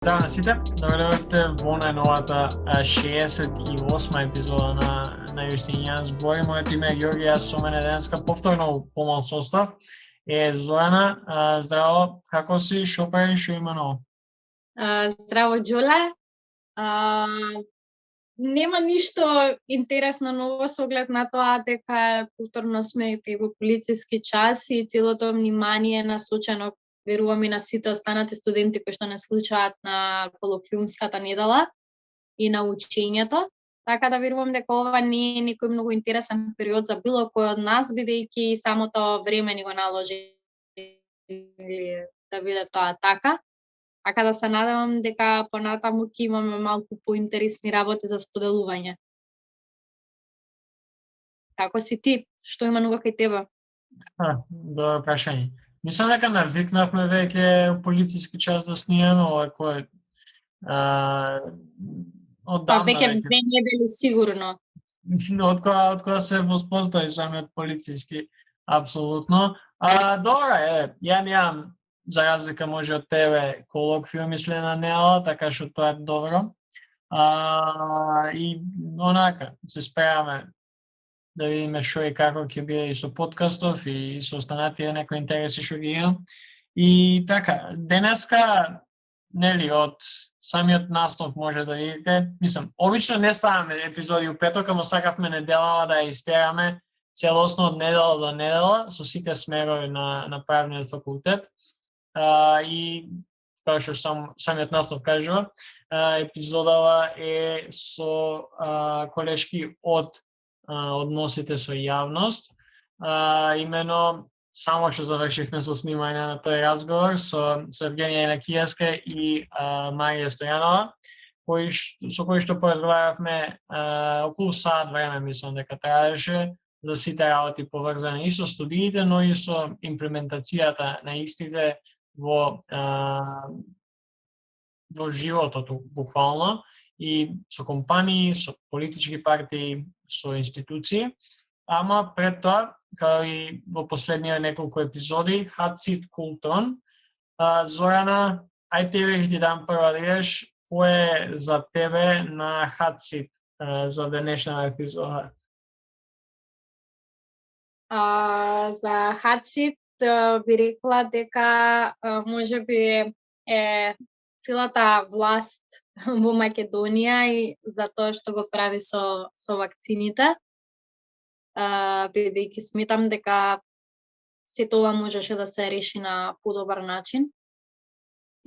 Здраво на сите, добре дојдовте во најновата 68 епизода на Јустинијан збори. Моето име е Ѓорги, јас со мене денеска повторно помал состав е Зорана. Здраво, како си, шо правиш, шо има ново? Здраво, Ѓоле. Нема ништо интересно ново со оглед на тоа дека повторно сме во полициски час и целото внимание насочено, верувам, и на сите останати студенти кои што не случаат на колоквиумската недела и на учењето. Така да верувам дека ова не е некој многу интересен период за било кој од нас, бидејќи самото време ни го наложи да биде тоа така. Така да се надевам дека понатаму ќе имаме малку поинтересни работи за споделување. Како си ти? Што има ново кај тебе? Добро прашање. Мислам дека навикнавме веќе полициски час да снимаме, ова кој одамна веќе 2 недели сигурно. Од кога се воспостави самиот полициски, апсолутно. Добро е, ја немам, за разлика може од тебе, колоквиум следна недела, така што тоа е добро. И онака, се спремаме да видиме што и како ќе биде и со подкастов и со останатите некои интереси што ги имам. И така, денеска, нели, од самиот настав може да видите, мислам, обично не ставаме епизоди у петок, ама сакавме неделава да ја истераме целосно од недела до недела со сите смерови на правниот факултет. И како што самиот настав кажува, епизодава е со колешки од односите со јавност. Имено само што завршивме со снимање на тој разговор со Евгенија Јанакиевска и Марија Стојанова, со кои што поразговаравме околу сат време, мислам дека траеше, за сите работи поврзани и со студиите, но и со имплементацијата на истите во животот буквално, и со компании, со политички партии, со институции. Ама пред тоа, као и во последнија неколку епизоди, Hot Seat Култон. Зорана, ај тебе ќе ти дам прва да идеш, кој е за тебе на Hot Seat за денешна епизода? За Hot Seat би рекла дека можеби е целата власт во Македонија и за тоа што го прави со вакцините. Бидејќи сметам дека сето ова можеше да се реши на подобар начин.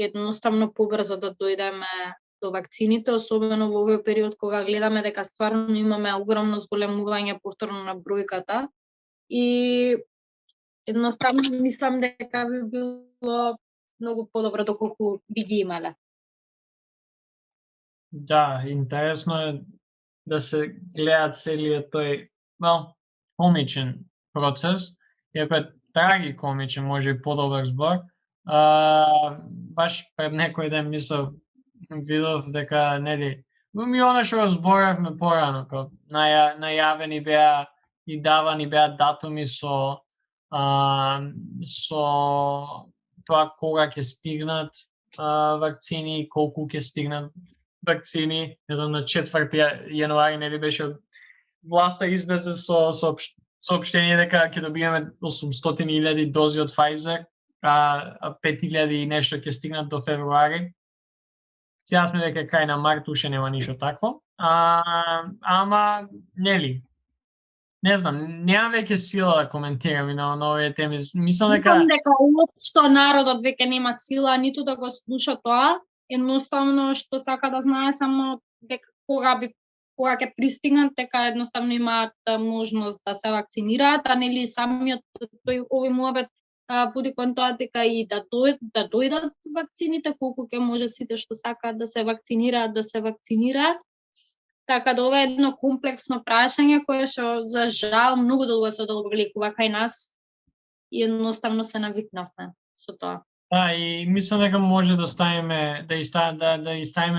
Едноставно побрзо да дојдеме до вакцините, особено во овој период кога гледаме дека стварно имаме огромно зголемување повторно на бројката. И едноставно мислам дека би било многу подобро доколку би ги имале. Да, интересно е да се гледа целиот тој комичен процес, иако е трагикомичен, може и подобар збор. Баш пред некој ден видов дека, нели, ми она што зборавме порано, најавени беа и давани беа датуми со тоа кога ќе стигнат вакцини, колку ќе стигнат вакцини, не знам, на 4 јануари нели беше власта излезе со соопштение дека ќе добиеме 800.000 дози од Pfizer, а 5.000 и нешто ќе стигнат до февруари. Сега сме дека крај на март уште нема ништо такво. Ама, нели, не знам, немам веќе сила да коментирам и на овие теми. Мислам дека уопшто народот веќе нема сила ниту да го слуша тоа, едноставно што сака да знае само дека кога ќе пристигнат, дека едноставно имаат можност да се вакцинираат, а нели самиот овој муабет води кон тоа дека и да дојдат вакцините, колку ќе може сите што сакаат да се вакцинираат. Така да ова е едно комплексно прашање кое што за жал многу долго се одолговлекува кај нас и едноставно се навикнавме со тоа. Да, и мислам дека може да ставиме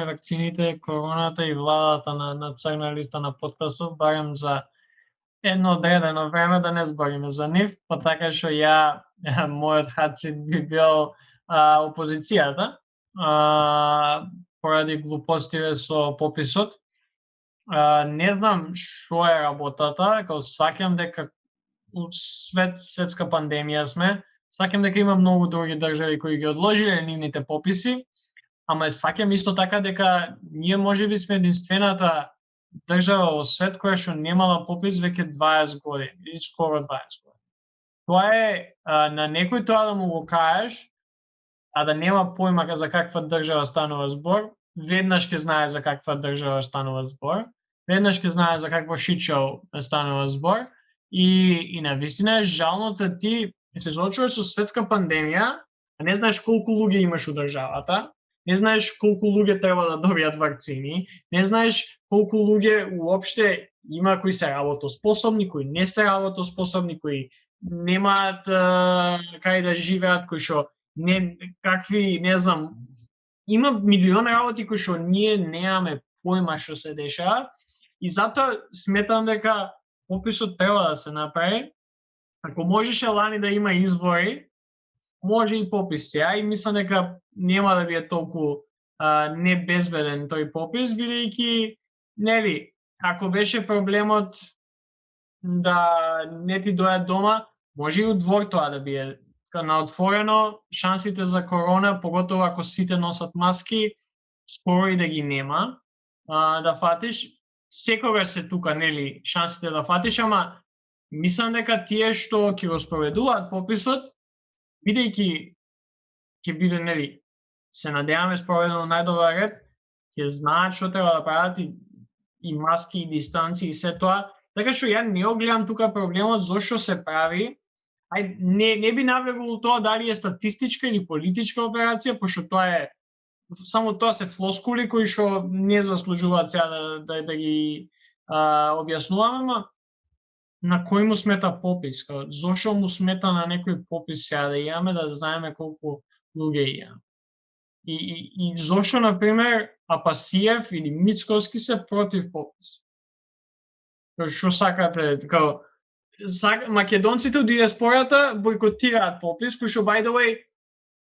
вакцините, короната и владата на црна листа на подкастов, барем за едно одредено време да не збориме за нив, па така што мојот Hot Seat би бил опозицијата, поради глупостиве со пописот. Не знам што е работата, као сваќам дека светска пандемија сме, сваќам дека има многу други држави кои ги одложиле нивните пописи, ама сваќам исто така дека ние можеби сме единствената држава во свет која што немала попис веќе 20 години, или скоро 20 години. Тоа е на некој тоа да му го кажеш, а да нема појма за каква држава станува збор, веднаш ќе знае за каква држава станува збор, веднаш ќе знае за какво шичал станува збор и на вистина е жално да ти се соочуваш со светска пандемија, а не знаеш колку луѓе имаш у државата, не знаеш колку луѓе треба да добијат вакцини, не знаеш колку луѓе уопште има кои се работоспособни, кои не се работоспособни, кои немаат кај да живеат, кои што не какви, не знам, има милион работи кои што ние немаме појма што се дешава и затоа сметам дека пописот треба да се направи. Ако можеше лани да има избори, може и попис сега и мислам дека нема да биде толку небезбеден тој попис, бидејќи, нели, ако беше проблемот да не ти дојат дома, може и у двор тоа да биде. На отворено, шансите за корона, поготово ако сите носат маски, скоро и да ги нема, да фатиш, секогаш се тука, нели, шансите да фатиш, ама мислам дека тие што ќе го спроведуваат пописот, бидејќи ќе биде, нели, се надеваме спроведено најдобар ред, ќе знаат што треба да прават и маски, и дистанци, и се тоа. Така што ја не огледам тука проблемот зошто се прави. Не би навлегол тоа дали е статистичка или политичка операција, пошто тоа е само тоа се флоскули кои што не заслужуваат сега да ги објаснуваме, ама на кој му смета попис? Зошто му смета на некој попис сега да имаме, да знаеме колку луѓе имаме? И зошто, например, Апасиев или Мицковски се против попис? Што сакате, македонците од диаспората бойкотираат попис, кој што, by the way,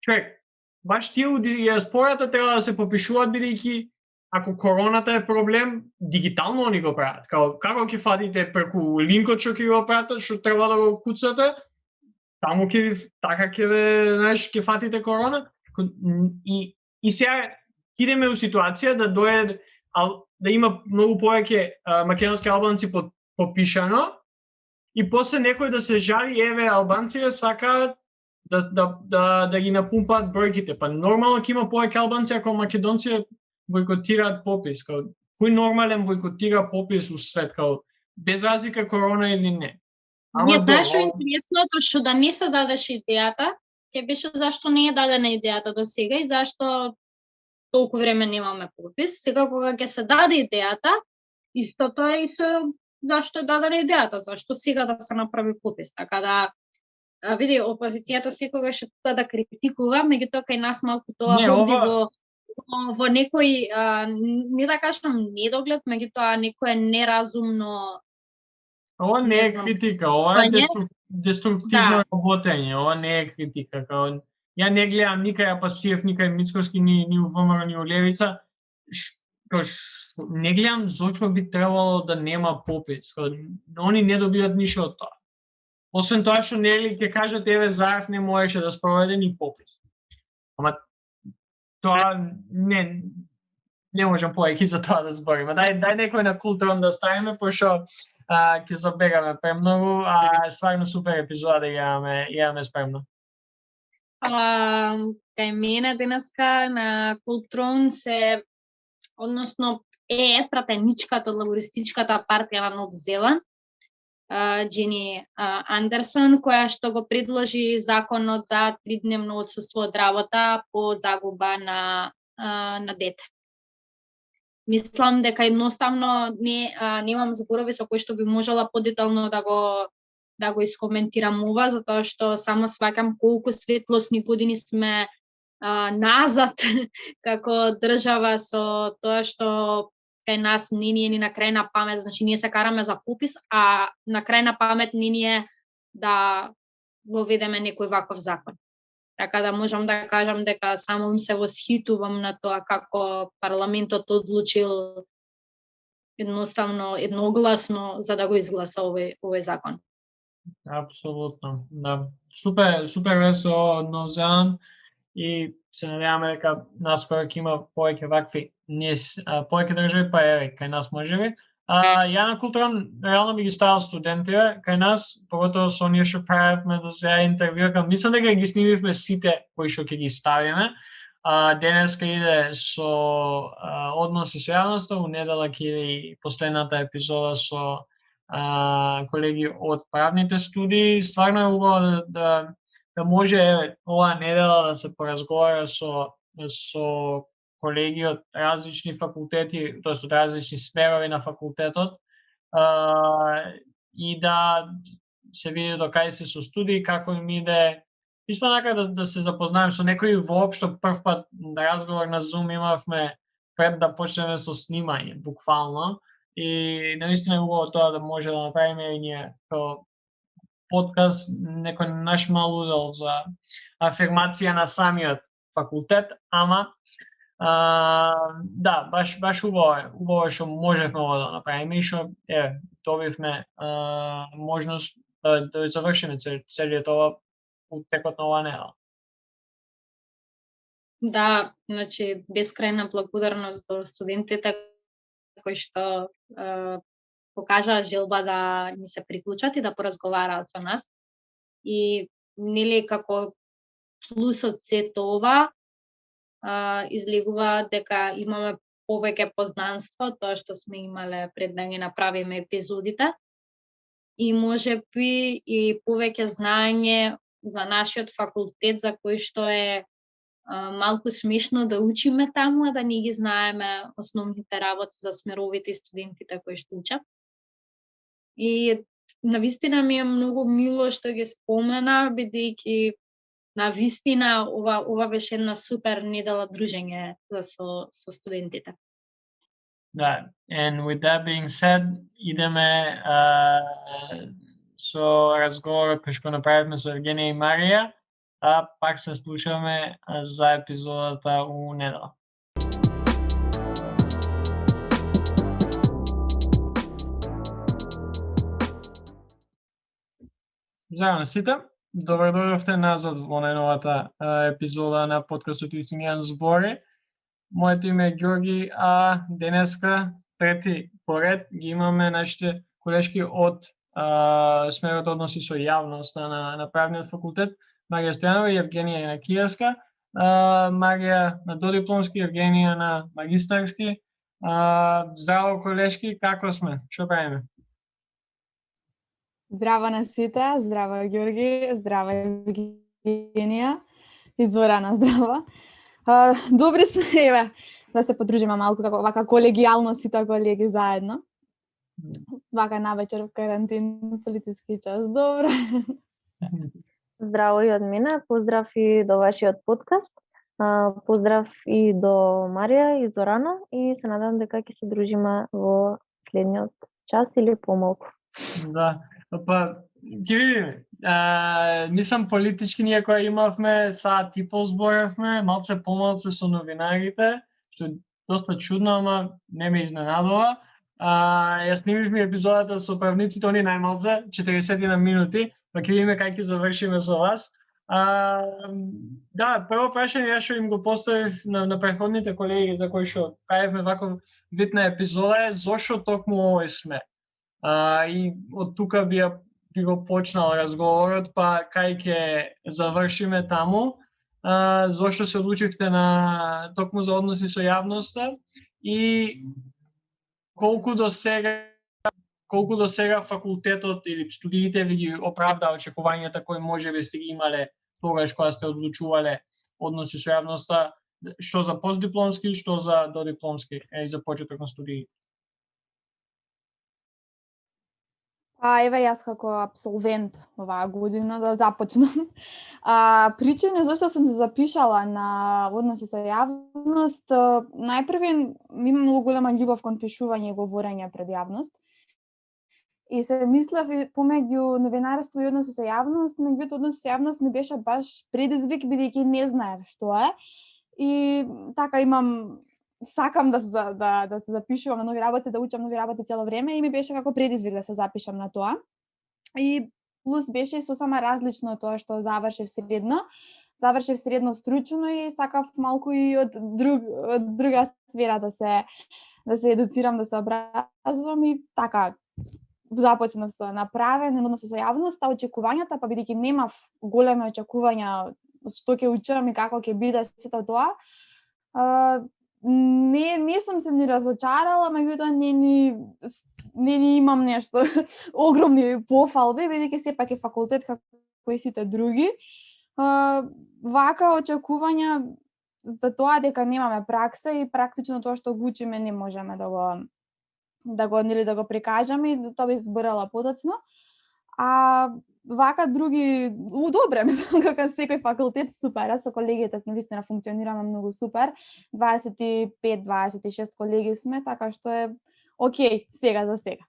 човек, баш тие од диаспората треба да се попишуваат, бидејќи ако короната е проблем, дигитално они го прават. Како ќе фатите преку линкот што ќе го пратат, што треба да го куцате, таму ќе така ќе, знаеш, ќе фатите корона. И сега идеме у ситуација да дојде да има многу повеќе македонски албанци попишано, и после некој да се жали, еве, албанците сакаат да ги напумпаат бројките. Па нормално ќе има повеќе албанци ако македонци бойкотираат попис. Кој нормален бойкотира попис у свет, без разлика корона или не? Не знаеш што е интересното, што да не се дадеше идејата, ќе беше зашто не е дадена идејата до сега и зашто толку време немаме попис. Сега кога ќе се даде идејата, истото е и со зашто е дадена идејата, зашто сега да се направи попис. Така да, види, опозицијата секогаш е тука да критикува, меѓутоа кај нас малку тоа овде во некој, не да кажам недоглед, меѓутоа некое неразумно. Ова не е критика, ова е деструктивно работење, ова не е критика. Ја не гледам никај Апасиев, никај Мицковски, ни у ВМРО, ни у Левица, не гледам зошто би требало да нема попис. Они не добиваат ништо од тоа. Освен тоа што нели ќе кажат, еве, Заев не можеше да спроведе ни попис. Ама тоа не можам повеќе за тоа да збориме. Дај некој на културон да ставиме, пошто ќе забегаме премногу, стварно супер епизода да имаме спремно. Кај мене денеска на Култрон се, односно пратеничката од лабористичката партија на Нов Зеланд, Джени Андерсон, која што го предложи законот за 3-дневно отсуство од работа по загуба на дете. Мислам дека едноставно немам зборови со кои што би можела подетално да го искоментирам ова, затоа што само сваќам колку светлосни години сме назад како држава со тоа што кај нас не ни е ни на крајна памет, значи ние се караме за попис, а на крајна памет не ни е да воведеме некој ваков закон. Така да можам да кажам дека само се восхитувам на тоа како парламентот одлучил едноставно едногласно за да го изгласа овој закон. Апсолутно, да. Супер весело од Нов Зеланд и се надеваме дека наскоро ќе има повеќе вакви повеќе држави, па еве кај нас можеби. Ја на културан реално би ги ставал студентите кај нас, поготово со оние што правевме до сега интервјуа, мислам дека ги снимивме сите кои што ќе ги ставиме. Денеска иде со односи со јавноста, у недела ќе иде и последната епизода со колеги од правните студии. Стварно е убаво да може оваа недела да се поразговара со колеги од различни факултети, тоест од различни сферови на факултетот, и да се види до кај се со студии, како им иде. Исто така да се запознаем со некои воопшто прв пат разговор на Zoom имавме пред да почнеме со снимање, буквално. И наистина е убаво тоа да може да направиме и ние како подкаст, некој наш мал удел за афирмација на самиот факултет, ама да, баш убаво што можевме ова да направиме и што добивме можност да завршиме целиот ова у текот на оваа недела. Да, значи бескрајна благодарност до студентите кои што покажаа желба да ни се приклучат и да поразговараат со нас. И нели како плюсот сето ова излегува дека имаме повеќе познанство, тоа што сме имале пред да ги направиме епизодите. И можеби и повеќе знаење за нашиот факултет, за кој што е малку смешно да учиме таму, а да не ги знаеме основните работи за смеровите и студентите кои што учат. И навистина ми е многу мило што ги спомена, бидејќи навистина ова беше една супер недела дружење со студентите. Да, and with that being said, идеме со разговорот кој што направивме со Евгенија и Марија, а пак се слушаме за епизодата у недела. Здраво на сите, добро дојдовте назад во најновата епизода на подкастот Истинјан збори. Моето име е Ѓорги, а денеска трети поред ги имаме нашите колешки од смерот односи со јавноста на правниот факултет, Марија Стојанова и Евгенија Јанакиевска. Марија на додипломски, Евгенија на магистарски. Здраво колешки, како сме? Што правиме? Здраво на сите, здраво Ѓорги, здраво Евгенија и Зорана, здраво. Добри сме, еве, да се подружиме малку како вака колегијално сите колеги заедно. Вака навечер во карантин, полициски час, добро. Здраво и од мене, поздрав и до вашиот подкаст. Поздрав и до Марија и Зорана и се надевам дека ќе се дружиме во следниот час или помалку. Да, па ќе видиме. Мислам политички ние кои имавме, саат и пол зборавме, малце помалце со новинарите, што е доста чудно, ама не ме изненадува. Ја снимивме епизодата со правниците, они најмалце 40 на минути, па ќе видиме кај ќе завршиме со вас. Да, прво прашање ја што им го поставив на претходните колеги за кои што правевме ваков вид на епизода е зошто токму овој сме. И од тука би го почнал разговорот, па кај ќе завршиме таму. Зошто се одлучивте на токму за односи со јавноста и колку до сега факултетот или студиите ви ги оправдаа очекувањата кои можеби сте ги имале тогаш кога сте одлучувале односи со јавноста, што за постдипломски, што за додипломски и за почеток на студиите? Еве јас како абсолвент оваа година да започнам. Причина зашто сум се запишала на односи со јавност, најпрви имам многу голема љубов кон пишување и говорење пред јавност. И се мислев и помеѓу новинарство и односи со јавност, меѓутоа односи со јавност ми беше баш предизвик бидејќи не знаев што е. И така сакам да се запишувам на нови работи, да учам нови работи цело време и ми беше како предизвик да се запишам на тоа. И плюс беше сосема различно тоа што завршив средно. Завршив средно стручно и сакав малку и од друга сфера да се едуцирам, да се образувам и така започнав со направен, односно со јавноста, очекувањата, па бидејќи немав големи очекувања што ќе учам и како ќе биде сето тоа, не сум се ни разочарала, меѓутоа не ни имам нешто огромни пофалби, бидејќи сепак е факултет како и сите други. Вака очекувања за тоа дека немаме пракса и практично тоа што го учиме не можеме да го прикажаме и тоа би зборала подоцно. А вака други, добре, мислам дека секој факултет супер, со колегите навистина функционираме многу супер. 25-26 колеги сме, така што е окей сега за сега.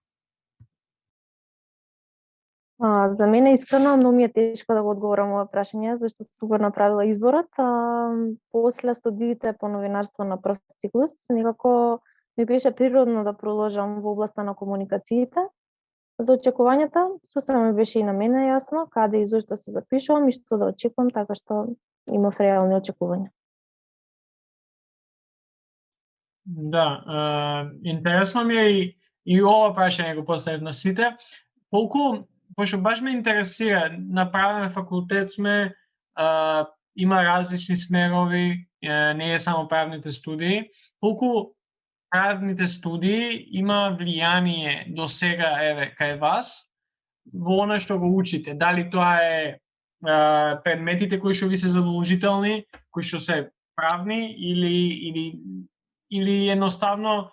За мене искрено многу ми е тешко да го одговорам ова прашање, зашто сум го направила изборот. После студиите по новинарство на прв циклус, некако ми беше природно да продолжам во областа на комуникациите. За очекувањата, сосема ми беше и на мене јасно каде и зошто се запишувам и што да очекувам, така што имав реални очекувања. Да, интересно ми е и ова прашање го поставив на сите. Пошто баш ме интересира, направен факултет сме, има различни смерови, не е само правните студии. Колку правните студии има влијание до сега кај вас во она што го учите? Дали тоа е предметите кои што ви се задолжителни, кои што се правни или едноставно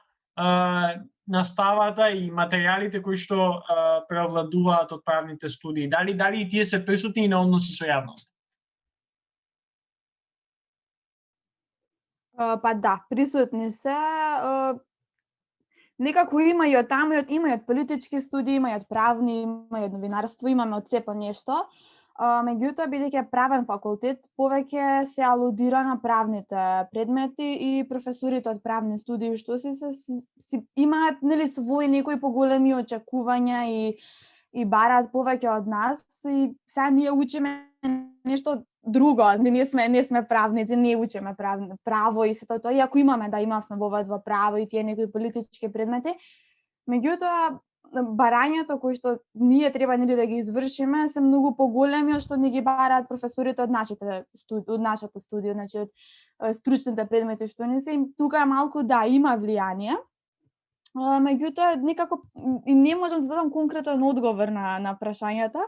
наставата и материјалите кои што преовладуваат од правните студии? Дали и тие се присутни и на односи со јавност? Па да, присутни се. Некако има и од таму, има и од политички студии, има и од правни, има и од новинарство, имаме од сепа нешто. Меѓутоа, бидејќи е правен факултет, повеќе се алудира на правните предмети и професорите од правни студии што си имаат нели своји некои поголеми очекувања и бараат повеќе од нас и сега ние учиме нешто друго, не сме правници, не учиме право и сето тоа, иако имавме во ведва право и тие некои политички предмети. Меѓутоа, барањето кои што ние треба да ги извршиме се многу поголеми од што ни ги бараат професорите од нашата студија, значи од стручните предмети што не се. Тука е малку да има влијание. Меѓутоа некако и не можам да дадам конкретен одговор на прашањето,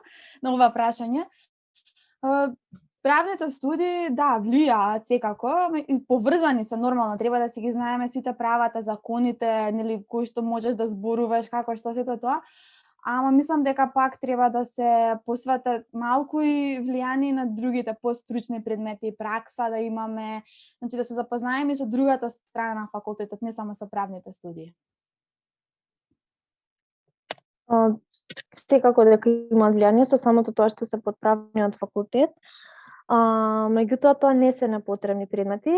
на ова прашање. Правните студии, да, влијаат секако, поврзани се нормално, треба да си ги знаеме сите правата, законите, нели, кои што можеш да зборуваш, како што сето тоа, ама мислам дека пак треба да се посветат малку и влијание на другите постручни предмети и пракса да имаме, значи да се запознаеме со другата страна на факултетот, не само со правните студии. Секако дека има влијание со самото тоа што се под правниот факултет. Меѓутоа тоа не се непотребни предмети.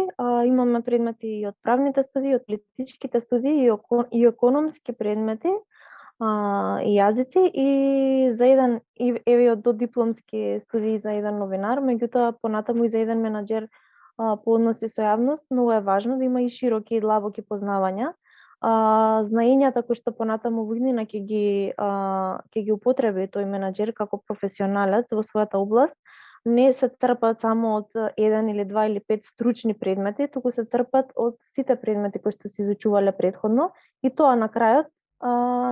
Имаме предмети и од правните студии, од политичките студии и економски предмети и јазици и за еден еве од додипломски студии за еден новинар, меѓутоа понатаму и за еден менаџер по односи со јавност, многу е важно да има и широки и длабоки познавања. Знаењата кои што понатаму во иднина ќе ги употреби тој менаџер како професионалец во својата област, не се црпат само од еден или два или пет стручни предмети, туку се црпат од сите предмети кои што се изучувале претходно и тоа на крајот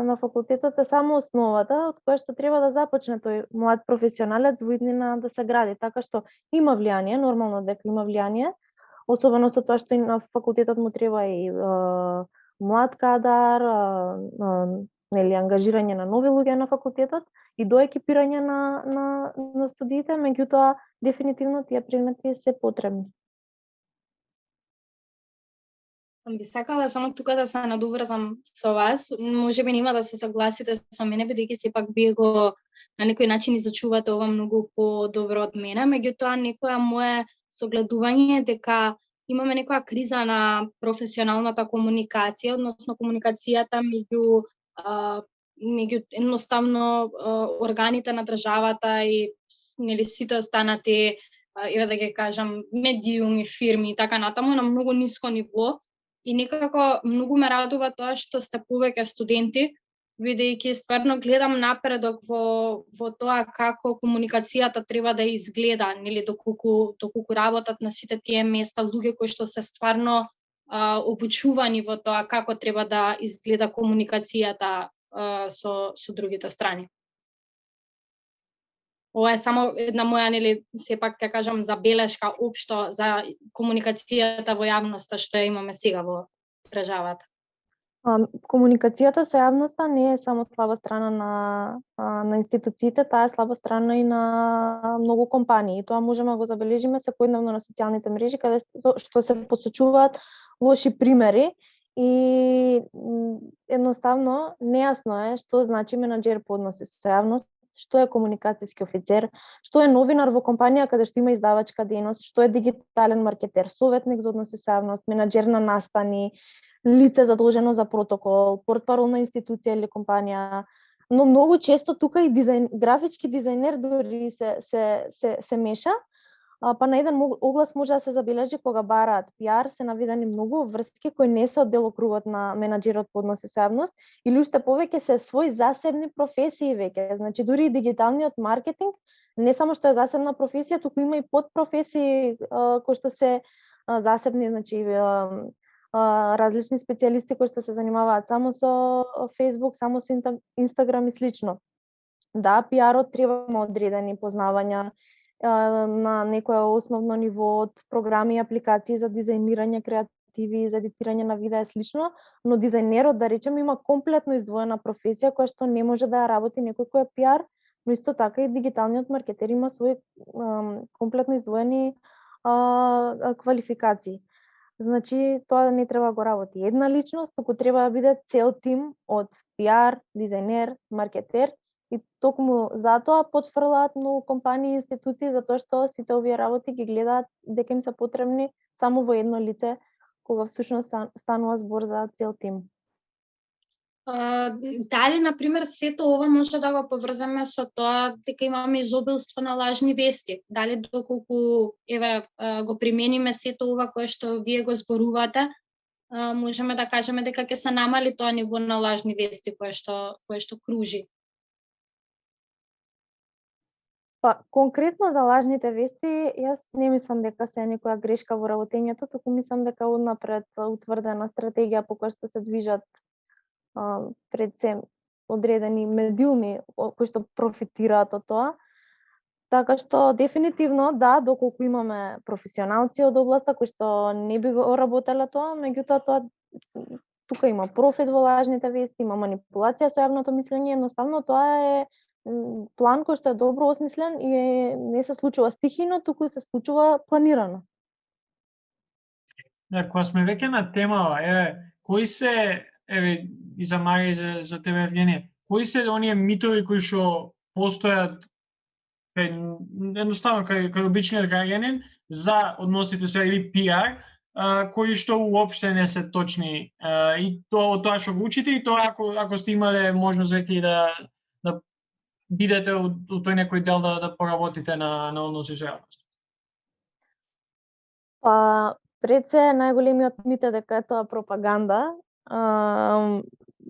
на факултетот е само основата од која што треба да започне тој млад професионалец во иднина да се гради, така што има влијание, нормално дека има влијание, особено со тоа што и на факултетот му треба и млад кадар, нели ангажирање на нови луѓе на факултетот и до екипирање на студиите, меѓутоа дефинитивно тие предмети се потребни. Би сакала само тука да се надоврзам со вас. Можеби нема да се согласите со мене, бидејќи сепак вие го на некој начин изучувате ова многу подобро од мене, меѓутоа некоја мое согледување е дека имаме некоја криза на професионалната комуникација, односно комуникацијата меѓу едноставно органите на државата и нели сите останати еве да ги кажам медиуми, фирми и така натаму на многу ниско ниво. И некако многу ме радува тоа што сте повеќе студенти, бидејќи стварно гледам напредок во тоа како комуникацијата треба да изгледа, нели доколку работат на сите тие места луѓе кои што се стварно обучувани во тоа како треба да изгледа комуникацијата со другите страни. Ова е само една моја, нели, сепак ќе кажам забелешка општо за комуникацијата во јавноста што ја имаме сега во државата. Комуникацијата со јавноста не е само слаба страна на институциите, таа е слаба страна и на многу компании. Тоа можеме да го забележиме секојдневно на социјалните мрежи, каде што се посочуваат лоши примери и едноставно нејасно е што значи менаџер по односи со јавност, што е комуникацијски офицер, што е новинар во компанија каде што има издавачка дејност, што е дигитален маркетер, советник за односи со јавност, менаџер на настани, лице задолжено за протокол, портпарол на институција или компанија. Но многу често тука и графички дизајнер дури се меша, па на еден оглас може да се забележи кога бараат пиар, се наведени многу врски кои не се од делокругот на менаџерот по односи со јавност, или уште повеќе се свои засебни професии веќе. Значи дури и дигиталниот маркетинг не само што е засебна професија, туку има и подпрофесии кои што се засебни, значи различни специјалисти кои што се занимаваат само со Facebook, само со Instagram и слично. Да, пиарот треба одредени познавања на некое основно ниво од програми и апликации за дизајнирање, креативи, за едитирање на видеа и слично, но дизајнерот, да речеме, има комплетно издвоена професија која што не може да ја работи некој кој е пиар, но исто така и дигиталниот маркетер има свои комплетно издвоени квалификации. Значи, тоа не треба да го работи една личност, туку треба да биде цел тим од пиар, дизајнер, маркетер. И токму затоа потфрлаат многу компании и институции, затоа што сите овие работи ги гледаат дека им се потребни само во едно лице, кога всушност станува збор за цел тим. Дали, например, сето ова може да го поврзаме со тоа дека имаме изобилство на лажни вести? Дали доколку го примениме сето ова кое што вие го зборувате, можеме да кажеме дека ќе се намали тоа ниво на лажни вести кое што кружи? Па, конкретно за лажните вести, јас не мислам дека се е некоја грешка во работењето, туку мислам дека однапред утврдена стратегија по која што се движат пред се одредени медиуми кои што профитираат од тоа. Така што дефинитивно да, доколку имаме професионалци од областа кои што не би го работеле тоа, меѓутоа тоа тука има профит во лажните вести, има манипулација со јавното мислење, едноставно тоа е план кој што е добро осмислен и не се случува стихино, туку се случува планирано. Кога сме веќе на темава, кои се, и за Марија и за тебе, Евгенија, кои се оние митови кои што постојат едноставно кај обичниот граѓанин за односите со или пиар, кои што уопште не се точни, и тоа што го учите и тоа ако сте имале можност веќе да бидете од тој некој дел да поработите на односи со јавност? Па, пред се најголемиот мит е дека е тоа пропаганда.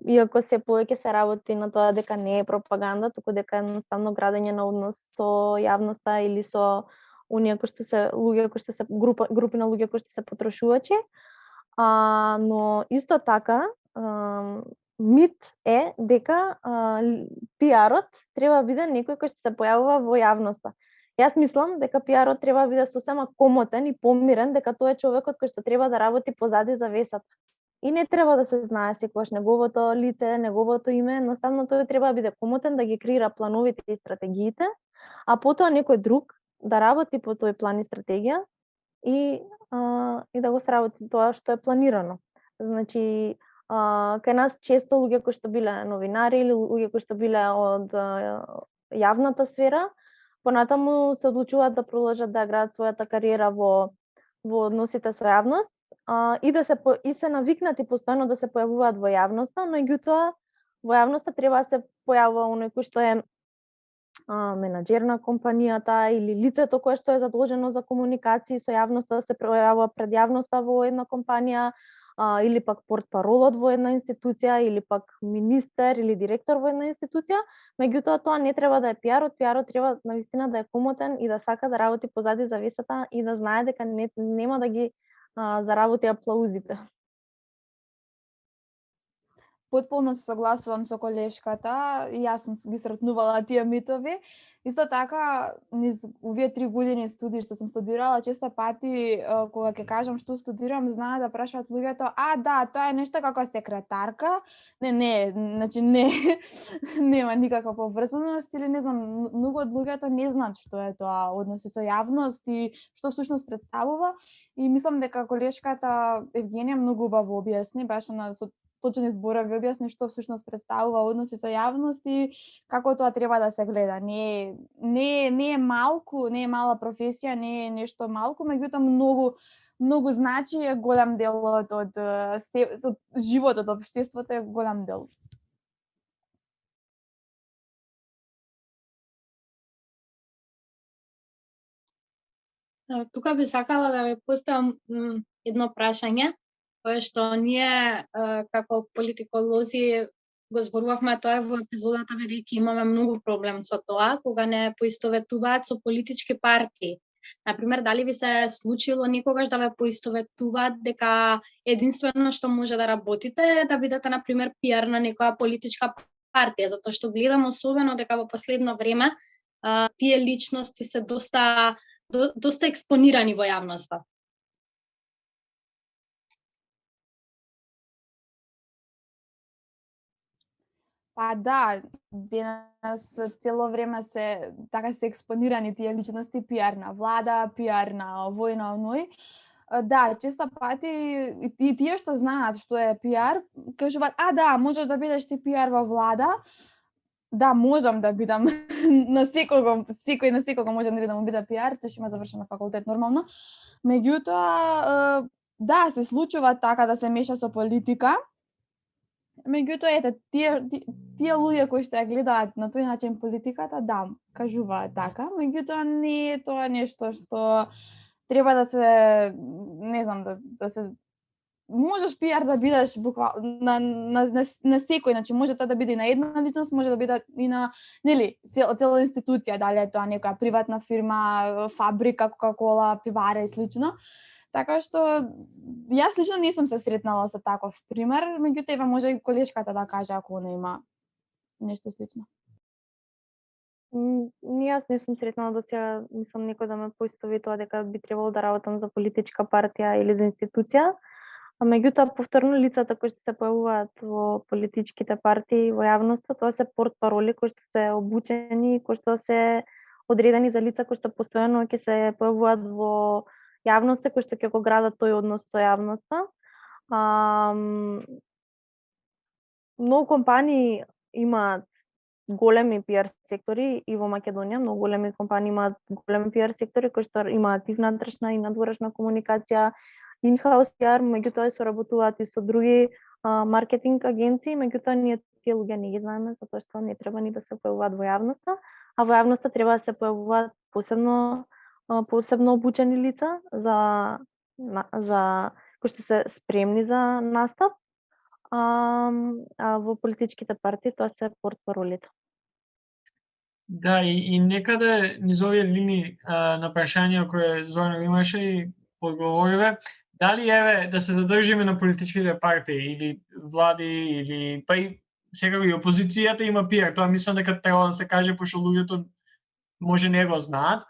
Иако се повеќе се работи на тоа дека не е пропаганда, туку дека е едноставно градење на однос со јавноста или со оние кои што се луѓе кои што се групи на луѓе кои што се потрошувачи. Но исто така мит е дека пиарот треба да биде некој кој што се појавува во јавноста. Јас мислам дека пиарот треба да биде сосема комотен и помирен, дека тоа е човекот кој што треба да работи позади завесата. И не треба да се знае секогаш неговото лице, неговото име, едноставно тој треба да биде комотен, да ги креира плановите и стратегиите, а потоа некој друг да работи по тој план и стратегија и да го сработи тоа што е планирано. Значи, кај нас често луѓе кои што биле новинари или луѓе кои што биле од јавната сфера, понатаму се одлучуваат да продолжат да градат својата кариера во односите со јавност, и се навикнати постојано да се појавуваат во јавноста, меѓутоа во јавноста треба да се појавува оној кој што е менаџер на компанијата или лицето кое што е задолжено за комуникации со јавноста, да се појавува пред јавноста во една компанија, или пак портпаролот во една институција, или пак министер или директор во една институција, меѓутоа тоа не треба да е пиарот треба навистина да е комотен и да сака да работи позади завесата и да знае дека нема да ги заработи аплаузите. Потполно се согласувам со колешката, и јас сум ги сретнувала тие митови. Исто така, низ овие 3 години студии што сум студирала, често пати кога ќе кажам што студирам, знаат да прашаат луѓето: "А, да, тоа е нешто како секретарка?" Не, значи не, нема никаква поврзаност или не знам, многу од луѓето не знаат што е тоа односи со јавност и што всушност представува. И мислам дека колешката Евгенија многу убаво објасни, баш со точни зборови објасни што всушност представува односи со јавност и како тоа треба да се гледа. Не е малку, не е мала професија, не е нешто малку, меѓутоа многу значи, е голем дел од животот, општеството е голем дел. Тука би сакала да ве поставам едно прашање, кое што ние како политиколози го зборувавме тоа во епизодата, бидејќи имаме многу проблем со тоа, кога не поистоветуваат со политички партии. Например, дали ви се случило никогаш да ве поистоветуваат дека единствено што може да работите е да бидете, например, пиар на некоја политичка партија, затоа што гледам особено дека во последно време тие личности се доста експонирани во јавноста. Па да, денес цело време се експонирани тие личности, пиар на влада, пиар на овој на оној. Да, често пати и тие што знаат што е пиар, кажуваат: "А, да, можеш да бидеш ти пиар во влада." Да, можам да бидам секој на секого може да му биде пиар, тој што има завршено факултет нормално. Меѓутоа, да, се случува така да се меша со политика. Меѓутоа, ете, тие луѓе кои што ја гледаат на тој начин политиката, да, кажуваат така, меѓутоа не е тоа нешто што треба да се, не знам, да се можеш пиар да бидеш буквално на секој, значи може тоа да биде и на една личност, може да биде и на, нели, цела институција, дали е тоа некоја приватна фирма, фабрика, Кока-кола, пивара и слично. Така што јас лично не сум се сретнала со таков пример, меѓутоа може и колешката да каже ако она има нешто слично. Јас не сум сретнала до сега, мислам некој да ме поистоветува дека би требало да работам за политичка партија или за институција. А меѓутоа повторно лицата кои што се појавуваат во политичките партии во јавноста, тоа се портпароли кои што се обучени, кои што се одредени за лица кои што постојано ќе се појавуваат во јавноста, кои што ќе го градат тој однос со јавноста. Многу компании имаат големи пиар сектори и во Македонија, многу големи компании имаат големи пиар сектори кои што имаат и внатрешна и надворешна комуникација, in-house пиар, меѓутоа соработуваат и со други маркетинг агенции, меѓутоа ние тие луѓе не ги знаеме затоа што не треба ни да се појавуваат во јавноста, а во јавноста треба да се појавуваат посебно обучени лица за кои што се спремни за настап. А во политичките партии тоа се портпаролите. Да, и некаде низ овие линии на прашања кои Зоран имаше и одговориве, дали еве да се задржиме на политичките партии или влади или па и секако и опозицијата има пиар, тоа мислам дека треба да се каже пошто луѓето може не го знаат.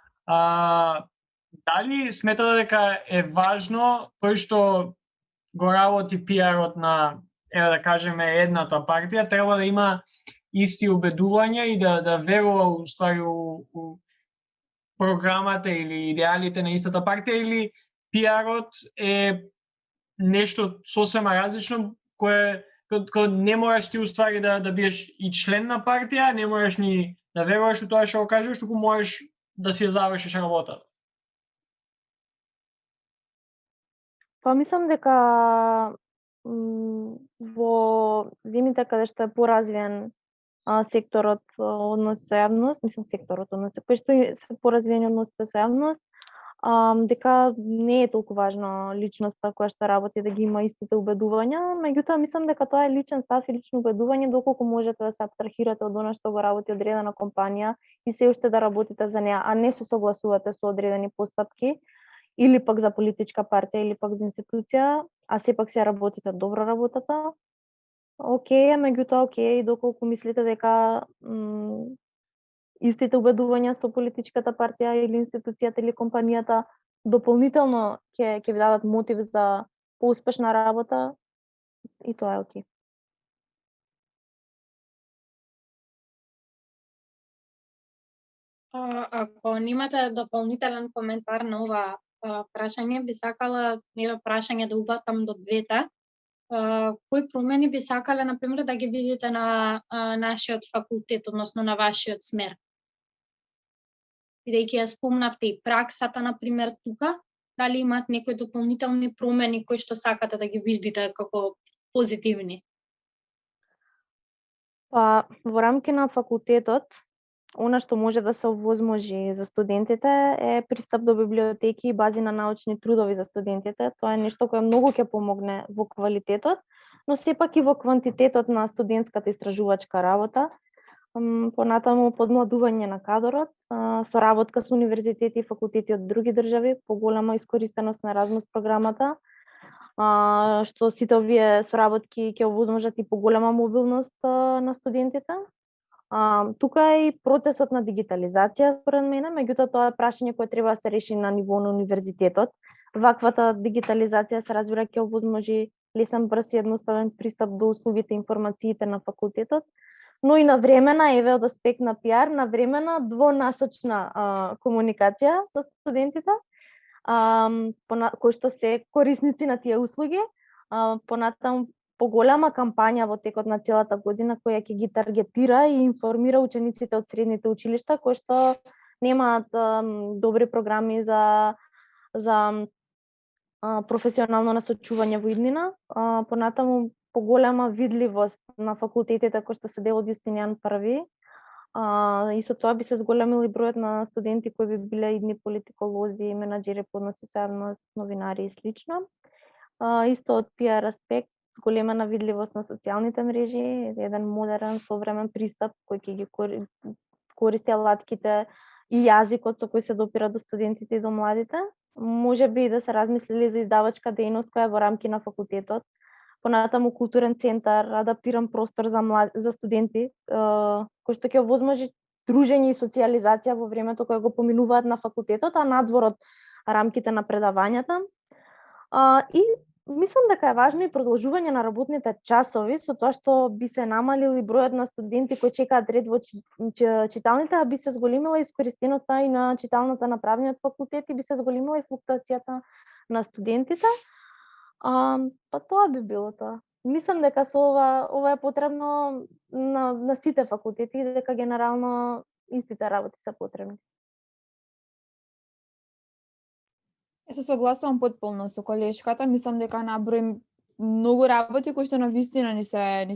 Дали сметате дека е важно тој што го работи пиарот на, еве да кажеме, едната партија, треба да има исти убедувања и да верува уствари у програмата или идеалите на истата партија, или пиарот е нешто сосема различно кое не можеш ти уствари да биеш и член на партија, не можеш ни да веруваш у тоа што го кажеш, туку можеш да си ја завршиш работата. Па мислам дека во земјите каде што е поразвиен секторот односи со јавност, мислам секторот односи, кој што се поразвиени односите со јавност, дека не е толку важно личноста која што работи да ги има истите убедувања, меѓутоа мислам дека тоа е личен став и лично убедување доколку можете да се абстрахирате од она што го работи одредена компанија и се уште да работите за неа, а не се согласувате со одредени постапки или пак за политичка партија или пак за институција, а сепак се работите добро работата. Океј, меѓутоа океј доколку мислите дека истите убедувања со политичката партија или институцијата или компанијата дополнително ќе ви дадат мотив за поуспешна работа, и тоа е окей. Ако немате дополнителен коментар на ова прашање, би сакала прашање да убатам до двете. Кои промени би сакале, например, да ги видите на нашиот факултет, односно на вашиот смер? Бидејќи ја спомнавте и праксата, например, тука, дали имаат некои дополнителни промени кои што сакате да ги видите како позитивни? Па, во рамки на факултетот, она што може да се овозможи за студентите е пристап до библиотеки и бази на научни трудови за студентите. Тоа е нешто кое многу ќе помогне во квалитетот, но сепак и во квантитетот на студентската истражувачка работа. Понатаму подмладување на кадрот, соработка со универзитети и факултети од други држави, поголема искористеност на Еразмус програмата, што сите овие соработки ќе овозможат и поголема мобилност на студентите. Тука е и процесот на дигитализација според мене, меѓутоа тоа е прашање кое треба да се реши на ниво на универзитетот. Ваквата дигитализација се разбира ќе овозможи лесен, брз и едноставен пристап до услугите и информациите на факултетот, но и навремена, еве од аспект на пиар, навремена двонасочна комуникација со студентите, кои што се корисници на тие услуги, понатаму поголема кампања во текот на целата година која ќе ги таргетира и информира учениците од средните училишта кои што немаат добри програми за професионално насочување во иднина. Понатаму поголема видливост на факултетите кои што се дел од Јустинијан I. И со тоа би се зголемил и бројот на студенти кои би биле идни политиколози, менаџери по односи со јавност, новинари и слично. Исто од пиар аспект, зголемена видливост на социјалните мрежи, еден модерен, современ пристап кој ќе ги користи алатките и јазикот со кој се допира до студентите и до младите. Може би да се размислили за издавачка дејност која е во рамки на факултетот, понатаму културен центар, адаптиран простор за студенти, кој што ќе овозможи дружење и социјализација во времето кое го поминуваат на факултетот, а надвор од рамките на предавањата. И мислам дека е важно и продолжување на работните часови, со тоа што би се намалил и бројот на студенти кои чекаат ред во читалните, а би се зголемила искористеноста и на читалната на правниот факултет и би се зголемила и флуктуацијата на студентите. Па тоа би било тоа. Мислам дека со ова е потребно на сите факултети и дека генерално истите работи се потребни. Се согласувам потполно со колешката, мислам дека наброим многу работи кои што навистина ни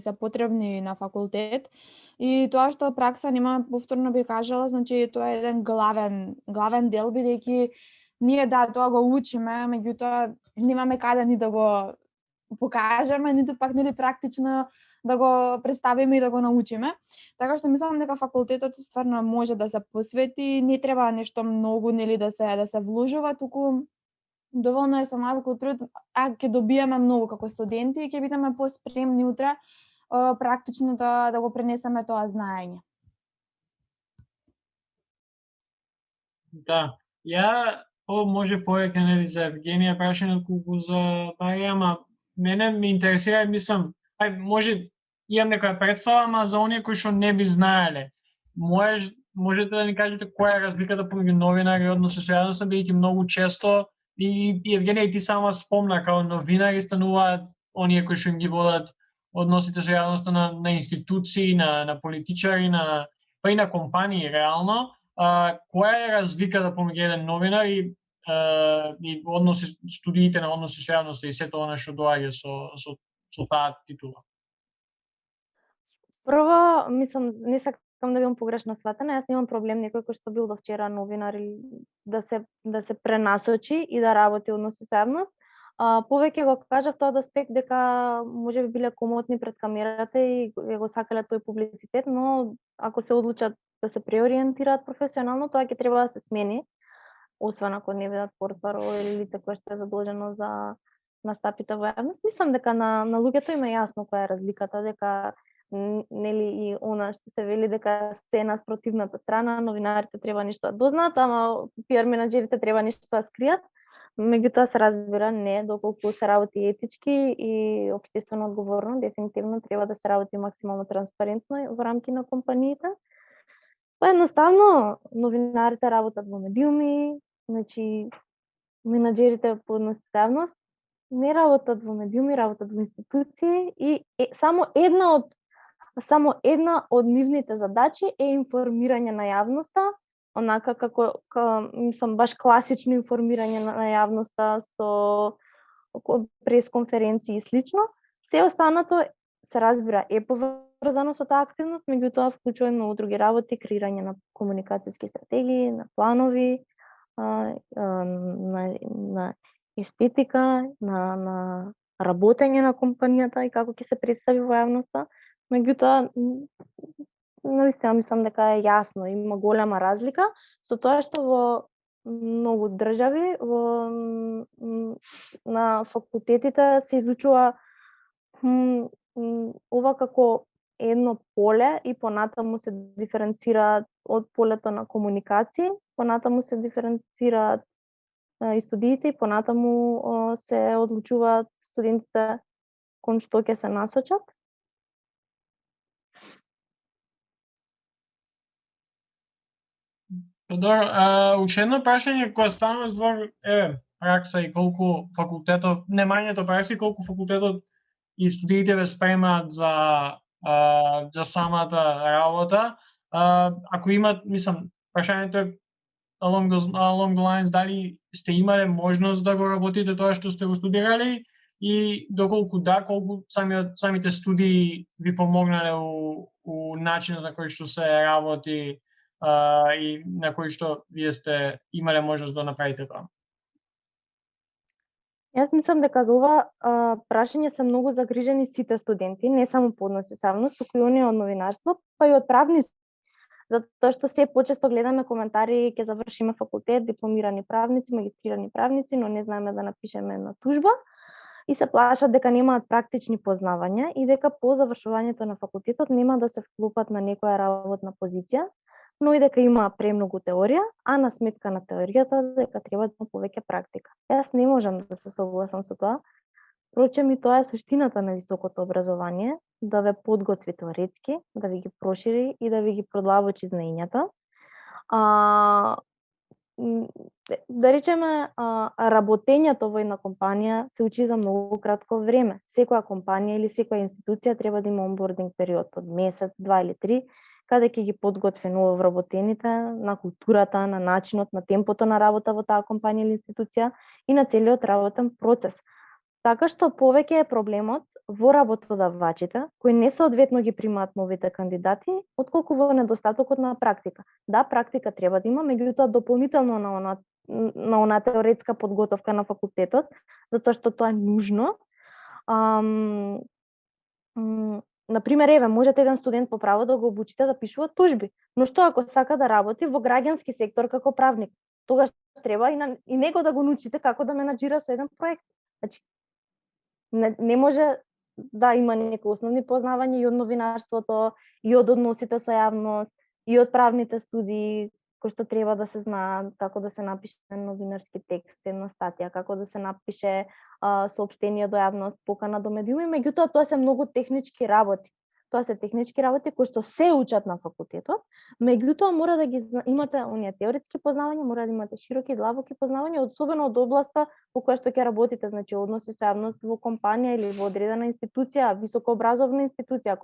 се потребни на факултет. И тоа што пракса нема, повторно би кажала, значи тоа е еден главен дел, бидејќи ние тоа го учиме, меѓутоа немаме каде ни да го покажеме, ниту пак нели практично да го представиме и да го научиме. Така што мислам дека факултетот стварно може да се посвети, не треба нешто многу нели да се вложува, туку доволно е со малку труд, а ќе добиеме многу како студенти и ќе бидеме поспремни утре практично да го пренесеме тоа знаење. Да, Ово може повеќе нели за Евгенија прашање колку за Марија, ама мене ме интересира, мислам, може имам некоја представа, ама за оние кои што не би знаеле. Можете да ни кажете која е разликата помеѓу новинари односно со јавноста, бидејќи многу често И Евгенија, ти сама спомна, као новинари стануваат оние кои што ги водат односите со јавноста на институции, на политичари, па и на компании реално. Која е разликата помеѓу еден новинар и студиите на односи со јавноста и сето она што доаѓа со таа титула? Прво, мислам, не сакам да бидам погрешно сватена, јас немам проблем некој кој што бил до вчера новинар или да се пренасочи и да работи односи со јавност. Повеќе го кажав тоа аспект дека може би биле комотни пред камерата и го сакале тој публицитет, но ако се одлучат да се преориентираат професионално, тоа ќе треба да се смени, освен ако не бидат портпарол или лице кое што е задолжено за настапите во јавност. Мислам дека на луѓето им е јасно која е разликата, дека нели и она што се вели дека сцена спротивната страна, новинарите треба нешто да дознаат, ама пиар менаџерите треба нешто да скријат. Меѓутоа се разбира не, доколку се работи етички и општествено одговорно, дефинитивно треба да се работи максимално транспарентно во рамки на компаниите. Па едноставно новинарите работат во медиуми, значи менаџерите по односителност не работат во медиуми, работат во институции и само една од нивните задачи е информирање на јавноста, онака како мислам баш класично информирање на јавноста со пресконференции и слично. Се останато се разбира е поврзано со таа активност, меѓутоа вклучува многу други работи, креирање на комуникацијски стратегии, на планови, на естетика, на работење на компанијата и како ќе се представи во јавноста. Меѓутоа, наистина мислам дека е јасно, има голема разлика со тоа што во многу држави на факултетите се изучува ова како едно поле и понатаму се диференцираат од полето на комуникации, понатаму се диференцираат и студиите и понатаму се одлучуваат студентите кон што ќе се насочат. Добро, уште едно прашање кое станува збор пракса и колку факултетот, немањето пракси, колку факултетот и студиите ве спремаат за самата работа. Ако имат, мислам, прашањето е along the lines, дали сте имале можност да го работите тоа што сте го студирали и доколку да, колку самите студии ви помогнале у начинот на кој што се работи и на кој што вие сте имале можност да направите тоа? Јас мислам дека за ова прашање се многу загрижени сите студенти, не само по односи со јавност, туку и оние од новинарство, па и од правни, затоа што се почесто гледаме коментари ќе завршиме факултет, дипломирани правници, магистрирани правници, но не знаеме да напишеме една тужба и се плашат дека немаат практични познавања и дека по завршувањето на факултетот нема да се вклупат на некоја работна позиција, но и дека има премногу теорија, а на сметка на теоријата дека треба да има повеќе практика. Јас не можам да се согласам со тоа. Впрочем, и тоа е суштината на високото образование, да ве подготви теоретски, да ви ги прошири и да ви ги продлабочи знаењата. Да речеме, работењето во една компанија се учи за многу кратко време. Секоја компанија или секоја институција треба да има онбординг период од месец, 2 или 3, каде ќе ги подготви нововработените на културата, на начинот, на темпото на работа во таа компанија или институција и на целиот работен процес. Така што повеќе е проблемот во работодавачите, кои несоодветно ги примаат новите кандидати, отколку во недостатокот на практика. Да, практика треба да има, меѓутоа дополнително на она теоретска подготовка на факултетот, затоа што тоа е нужно. Например, еве, можете еден студент по право да го обучите да пишува тужби, но што ако сака да работи во граѓански сектор како правник? Тогаш треба и него да го научите како да менаџира со еден проект. Значи, не може да има некои основни познавања и од новинарството, и од односите со јавност, и од правните студии, кои што треба да се знаат, како да се напише новинарски текст, една статија, како да се напише соопштение до јавност, покана до медиуми, меѓутоа тоа се многу технички работи. тоа се технички работи кои што се учат на факултетот, меѓутоа мора да ги имате оние теоретски познавања, мора да имате широки, длабоки познавања, особено од областа во која што ќе работите, значи односи со јавност во компанија или во одредена институција, високообразовна институција,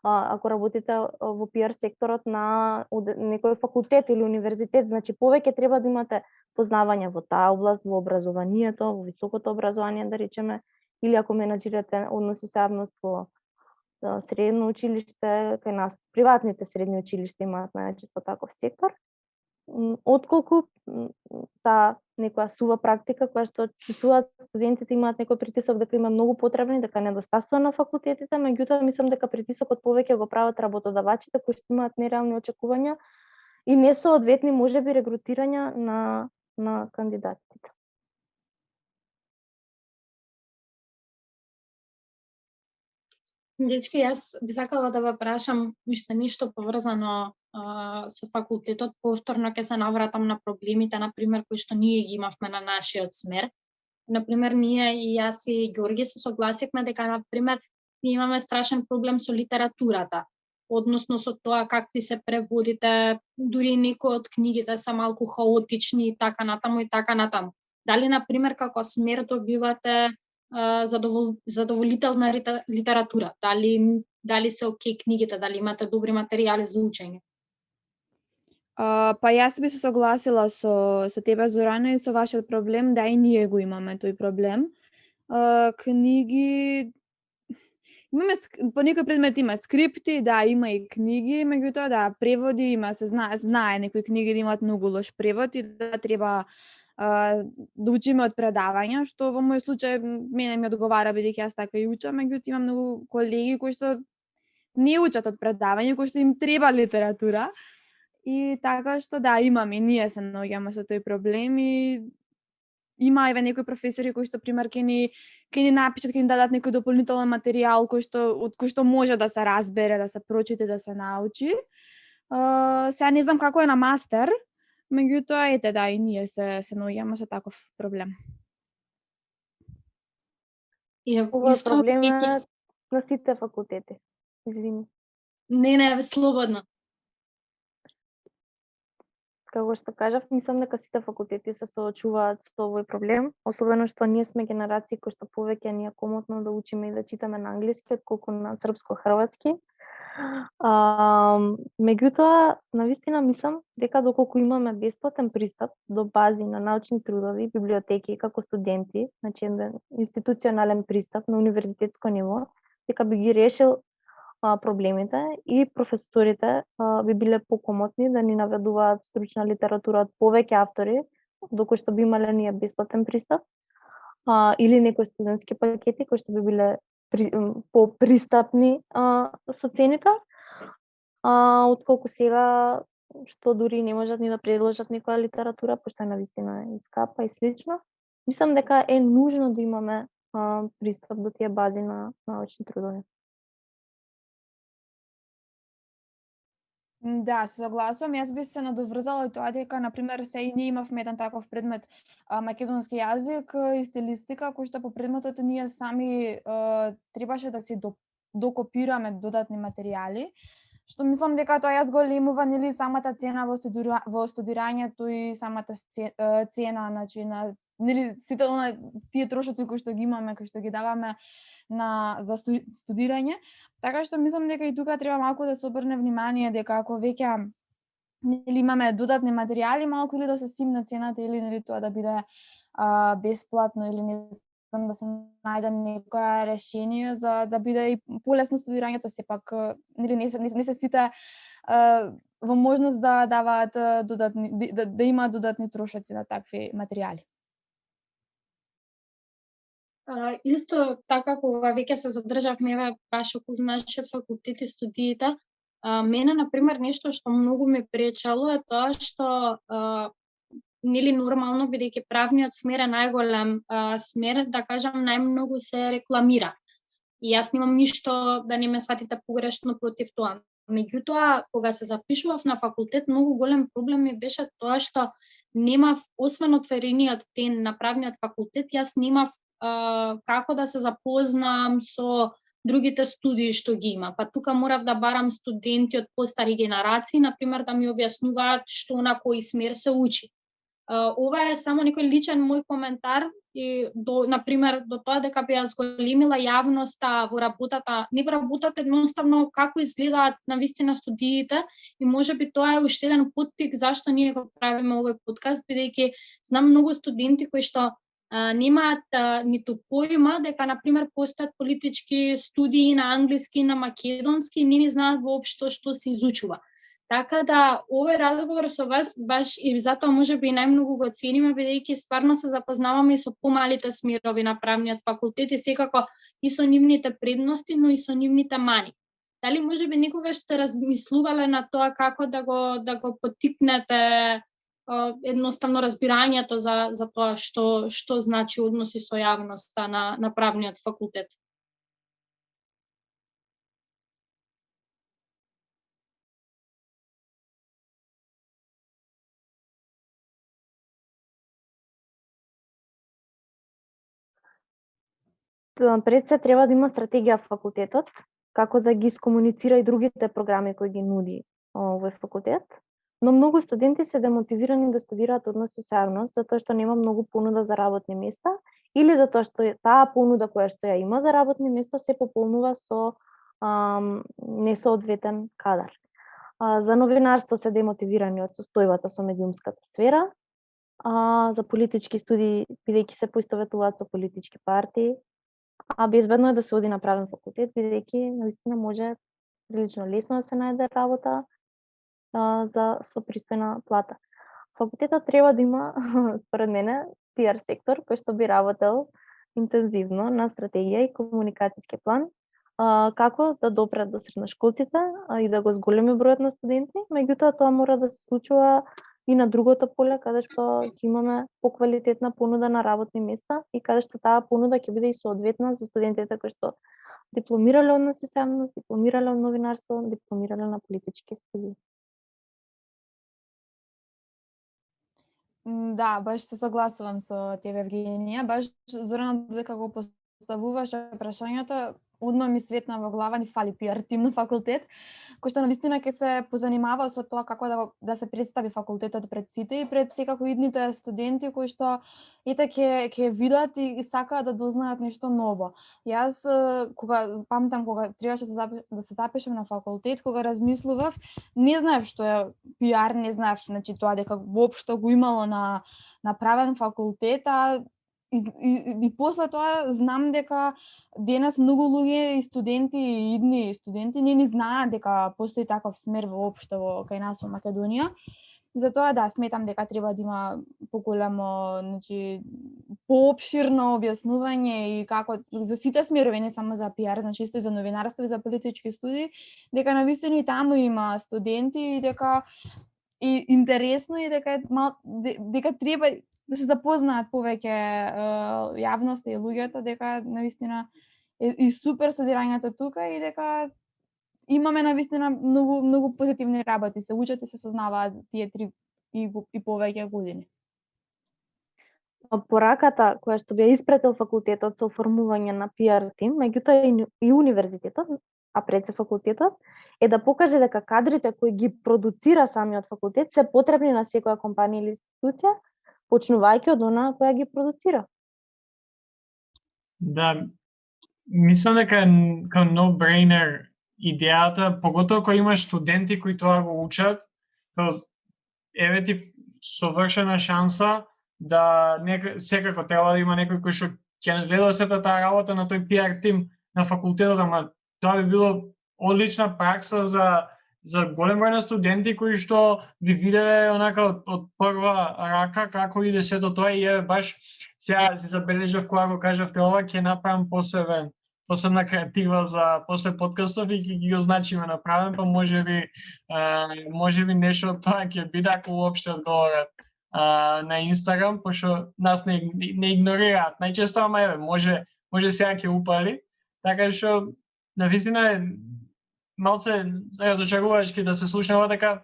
ако работите во PR секторот на некој факултет или универзитет, значи повеќе треба да имате познавања во таа област, во образованието, во високото образование, да речеме, или ако менаџирате односи со јавност во средно училиште, кај нас приватните средни училишта имаат најчесто таков сектор, отколку таа некоја сува практика која што чувствуваат студентите, имаат некој притисок дека има многу потребни, дека недостасува на факултетите, меѓутоа мислам дека притисокот повеќе го прават работодавачите кои што имаат нереални очекувања и несоодветни можеби регрутирања на кандидатите. Дечки, јас би сакала да ве прашам уште нешто поврзано со факултетот. Повторно ќе се навратам на проблемите, например, кои што ние ги имавме на нашиот смер. Например, ние и јас и Ѓорги се согласивме дека, например, ние имаме страшен проблем со литературата, односно со тоа какви се преводите, дури некои од книгите се малку хаотични и така натаму и така натаму. Дали, например, како смер добивате задоволителна литература, дали се окей книгите, дали имате добри материјали за учење? Па јас би се согласила со тебе, Зорана, и со вашиот проблем, да и ние го имаме тој проблем. Книги имаме по некој предмет има скрипти, да, има и книги, меѓутоа да, преводи има, се знае некои книги да имаат многу лош превод и да треба да учиме од предавања, што во мој случај мене ми одговара бидејќи јас така и учам, меѓутоа имам многу колеги кои што не учат од предавања, кои што им треба литература. И така што да, имаме, ние се наоѓаме со тој проблем и има еве некои професори кои што пример ќе ни напишат, ќе ни дадат некој дополнителен материјал од кој што може да се разбере, да се прочита, да се научи. Сега не знам како е на мастер, меѓутоа ете да и ние се наоѓаме со таков проблем. Ова е проблем на сите факултети. Извини. Не, слободно. Како што кажав, мислам дека сите факултети се соочуваат со овој проблем, особено што ние сме генерации кои што повеќе ни е комотно да учиме и да читаме на англиски отколку на српско-хрватски. Меѓутоа, навистина мислам дека доколку имаме бесплатен пристап до бази на научни трудови, библиотеки како студенти, значи институционален пристап на универзитетско ниво, дека би ги решил проблемите и професорите би биле покомотни да ни наведуваат стручна литература од повеќе автори, доколку што би имале ние бесплатен пристап, или некои студентски пакети кои што би биле попристапни со цените, отколку сега што дури не можат ни да предложат некоја литература, пошто е навистина искапа и слично. Мислам дека е нужно да имаме пристап до тие бази на научни трудови. Да, се согласувам. Јас би се надоврзала тоа дека, например, се и ние имавме еден таков предмет македонски јазик и стилистика, кој што по предметот ние сами требаше да си докопираме додатни материјали, што мислам дека тоа ја зголемува нели самата цена во студирањето и самата цена, значи на нели сите тие трошоци кои што ги имаме, кои што ги даваме за студирање. Така што мислам дека и тука треба малку да се обрне внимание дека ако веќе нели имаме додатни материјали, малку или да се стимне цената или нели тоа да биде бесплатно или не знам, да се најде некоја решение за да биде и полесно студирањето, сепак нели не се сите во можност да даваат додатни да имаат додатни трошоци на такви материјали. Исто така кога веќе се задржавме баш околу нашиот факултет и студиите, мене например нешто што многу ме пречало е тоа што нели нормално бидејќи правниот смер е најголем смер, да кажам најмногу се рекламира. И јас немам ништо да не ме сватите погрешно против тоа. Меѓутоа, кога се запишував на факултет, многу голем проблем ми беше тоа што немав, освен отворениот ден на правниот факултет, јас немав како да се запознам со другите студии што ги има. Па тука морав да барам студенти од постари генерации, например, да ми објаснуваат што на кој смер се учи. Ова е само некој личен мој коментар и например до тоа дека би ја зголемила јавноста во работата, не во работата, едноставно како изгледаат навистина студиите и можеби тоа е уште еден поттик зашто ние го правиме овој подкаст, бидејќи знам многу студенти кои што немаат ниту појма дека например постојат политички студии на англиски и на македонски и не знаат воопшто што се изучува. Така да, овој разговор со вас баш и затоа можеби најмногу го цениме, бидејќи стварно се запознаваме и со помалите смерови на правниот факултет и секако и со нивните предности, но и со нивните мани. Дали можеби некогаш сте размислувале на тоа како да го поттикнете едноставно разбирањето за тоа што значи односи со јавноста на правниот факултет? Пред се треба да има стратегија факултетот, како да ги искомуницира и другите програми кои ги нуди овој факултет, но многу студенти се демотивирани да студираат односи со јавност затоа што нема многу понуда за работни места или затоа што таа понуда која што ја има за работни места се пополнува со несоодветен кадар. За новинарство се демотивирани од состојбата со медиумската сфера, за политички студии бидејќи се поистоветуваат со политички партии, а безбедно е да се оди на правен факултет, бидејќи наистина може прилично лесно да се најде работа со пристојна плата. Факултетот треба да има, според мене, PR сектор кој што би работел интензивно на стратегија и комуникацијски план, како да допре до средношколците и да го зголеми бројот на студенти, меѓутоа тоа мора да се случува и на другото поле, каде што ќе имаме поквалитетна понуда на работни места и каде што таа понуда ќе биде и соодветна за студентите кои што дипломирале односи со јавност, дипломирале од новинарство, дипломирале на политички студии. Да, баш се согласувам со тебе, Евгенија. Баш Зорана додека го поставуваше прашањето, одма ми светна во глава, ни фали PR тим на факултет, кој што навистина ќе се позанимава со тоа како да се представи факултетот пред сите и пред секако идните студенти кои што ете ќе видат и сакаат да дознаат нешто ново. Јас памтам кога требаше да се запишам на факултет, кога размислував, не знаев што е PR, не знаев тоа дека воопшто го имало на правен факултет, и после тоа знам дека денес многу луѓе и студенти и идни студенти не знаат дека постои таков смер воопшто кај нас во Македонија. Затоа да, сметам дека треба да има поголемо, поопширно објаснување и како за сите смерови, не само за PR, исто и за новинарство и за политички студии, дека навистина и таму има студенти и дека и интересно и дека треба да се запознаат повеќе јавноста и луѓето, дека навистина е супер студирањето тука и дека имаме навистина многу позитивни работи, се учат и се сознаваат тие 3 и повеќе години. Пораката која што би ја испратил факултетот со оформување на PR тим, меѓутоа и универзитетот, а пред се факултетот, е да покаже дека кадрите кои ги продуцира самиот факултет се потребни на секоја компанија или институција, почнувајќи од она која ги продуцира. Да, мислам дека е како no-brainer идејата, поготово кога имаш студенти кои тоа го учат, еве ти совршена шанса да секако треба да има некој кој што ќе гледа сета таа работа на тој PR тим на факултетот, ама тоа би било одлична пракса за голем број на студенти кои што би виделе онака од прва рака како иде сето тоа и баш сега си забележав кога го кажавте ова, ќе направам посебна креатива за после подкастов и ќе ги означиме направен, па можеби нешто од тоа ќе биде ако уопште одговорат на Инстаграм, пошто нас не игнорираат. Најчесто, ама еве, може сега ќе упали, така што навистина е малце разочарувачки да се слушне ова дека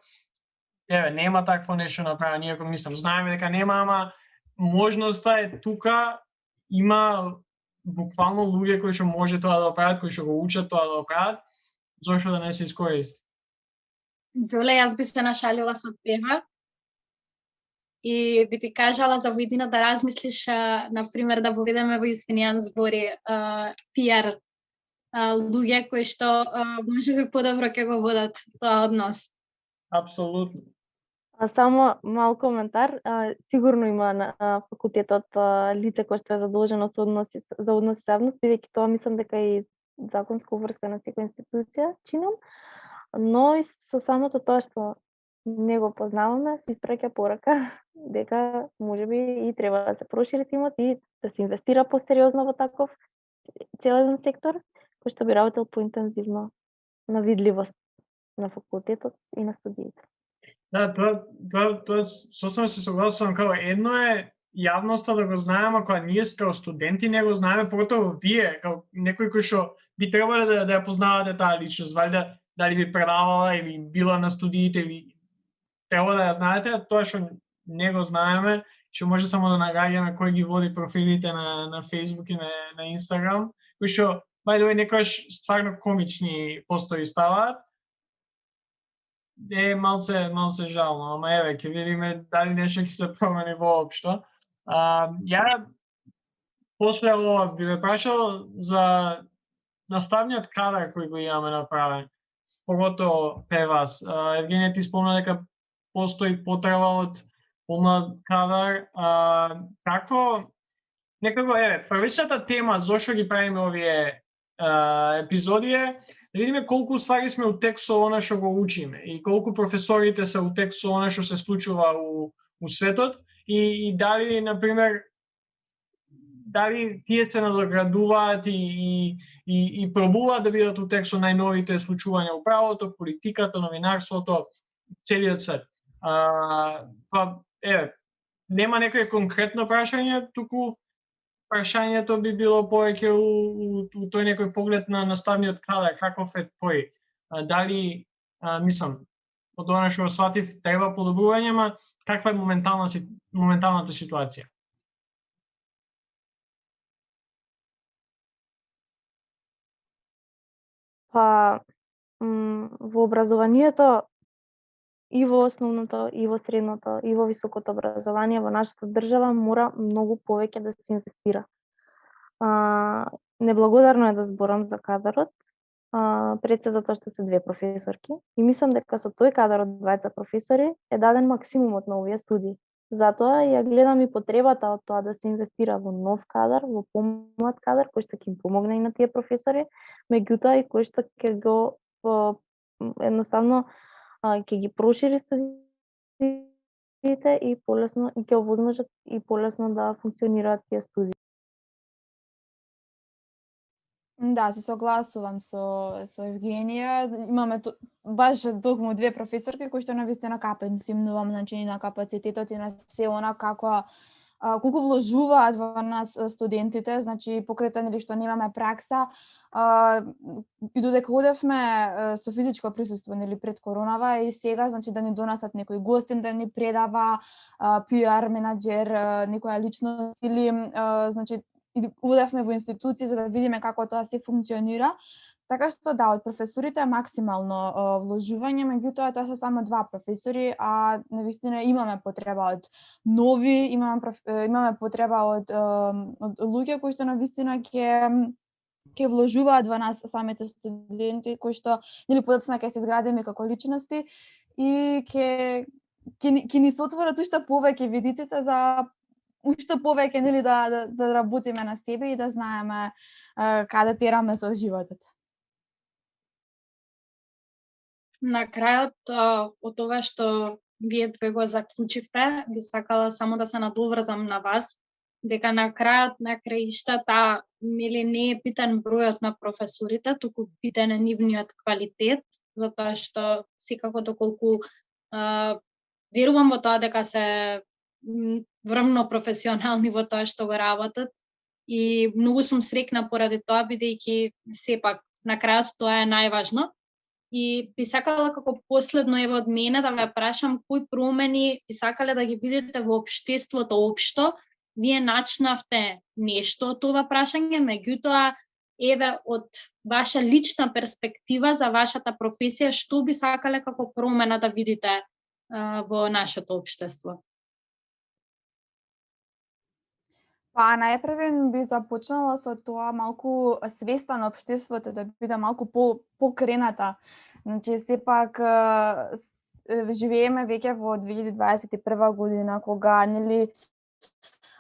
еве нема такво нешто направено, иако мислам знаеме дека нема, ама можноста е тука, има буквално луѓе кои што може тоа да го прават, кои што го учат тоа да го прават, зошто да не се искористи? Джоле, јас би се нашалила со тебе и би ти кажала за во иднина да размислиш, например, да воведеме во истинијан збори PR луѓе кои што може би подобро ќе го водат тоа од нас. Апсолутно. Само мал коментар, сигурно има на факултетот лице кое што е задолжено за односи со јавност, бидејќи тоа мислам дека е законска обврска на секоја институција, чинам, но и со самото тоа што не го познаваме, се испраќа порака дека можеби и треба да се прошири тимот и да се инвестира посериозно во таков целен сектор, кој што би работел поинтензивно на видливост на факултетот и на студиите. Да, тоа сосема се согласувам, како едно е јавноста да го знаеме, ако ние како студенти не го знаеме, поготово вие, како некои кои што би требале да ја познавате таа личност, валјда дали би предавала или била на студиите или треба да ја знаете, тоа што не го знаеме, што може само да нагаѓаме кој ги води профилите на Facebook и на Instagram, кои што by the way некојаш стварно комични постои ставаат. Е малце жално, ама еве ќе видиме дали нешто ќе се промени воопшто. Ја после ова би ве прашал за наставниот кадар кој го имаме направен, поготово пе вас. Евгенија, ти спомна дека постои потреба од помлад кадар. Како некако еве првичната тема зошто ги правиме овие епизоди е да видиме колку ствари сме у текст со она што го учиме и колку професорите се у текст со она што се случува у светот и дали, например, дали тие се надоградуваат и пробуваат да бидат у текст со најновите случувања у правото, политиката, новинарството, целиот свет. Еве, нема некој конкретно прашање, туку прашањето би било повеќе у тој некој поглед на наставниот кадар, каков е тој. Дали, мислам, од она што сватив, треба подобрување, ама каква е моменталната ситуација? Во образованието и во основното, и во средното, и во високото образование во нашата држава мора многу повеќе да се инвестира. Неблагодарно е да зборам за кадарот, пред се затоа што се две професорки и мислам дека со тој кадар од двајца професори е даден максимумот на овие студии. Затоа ја гледам и потребата од тоа да се инвестира во нов кадар, во помлад кадар кој што ќе им помогне и на тие професори, меѓутоа и кој што ќе го едноставно ќе ги прошири студиите и полесно ќе овозможат и полесно да функционираат тие студии. Да, се согласувам со Евгенија. Имаме баш токму две професорки кои што навистина капам симнувам, значи на капацитетот и на се она како колку вложуваат во нас студентите, значи покрај тоа нели што немаме пракса, и додека одевме со физичко присуство нели пред коронава и сега, значи да ни донесат некој гостин да ни предава, PR менаџер, некоја личност или значи одевме во институции за да видиме како тоа се функционира. Така што да, од професорите максимално вложување, меѓутоа тоа се само два професори, а навистина имаме потреба од нови, имаме потреба од луѓе кои што навистина ќе вложуваат во нас самите студенти, кои што нели подоцна ќе се изградиме како личности и ќе ни се отворат уште повеќе видиците за уште повеќе нели да работиме на себе и да знаеме каде тераме со животот. На крајот од ова што вие две го заклучивте, би сакала само да се надоврзам на вас, дека на крајот на краиштата нели не е питан бројот на професорите, туку питан е нивниот квалитет, затоа што секако доколку верувам во тоа дека се врвно професионални во тоа што го работат и многу сум среќна поради тоа, бидејќи сепак на крајот тоа е најважно. И би сакала како последно еве од мене да ве прашам кои промени би сакале да ги видите во општеството општо вие начнавте нешто од ова прашање, меѓутоа еве од ваша лична перспектива за вашата професија, што би сакале како промена да видите во нашето општество? Па најпрвен би започнала со тоа малку свеста на општеството да биде малку покрената. Значи сепак живееме веќе во 2021 година кога нели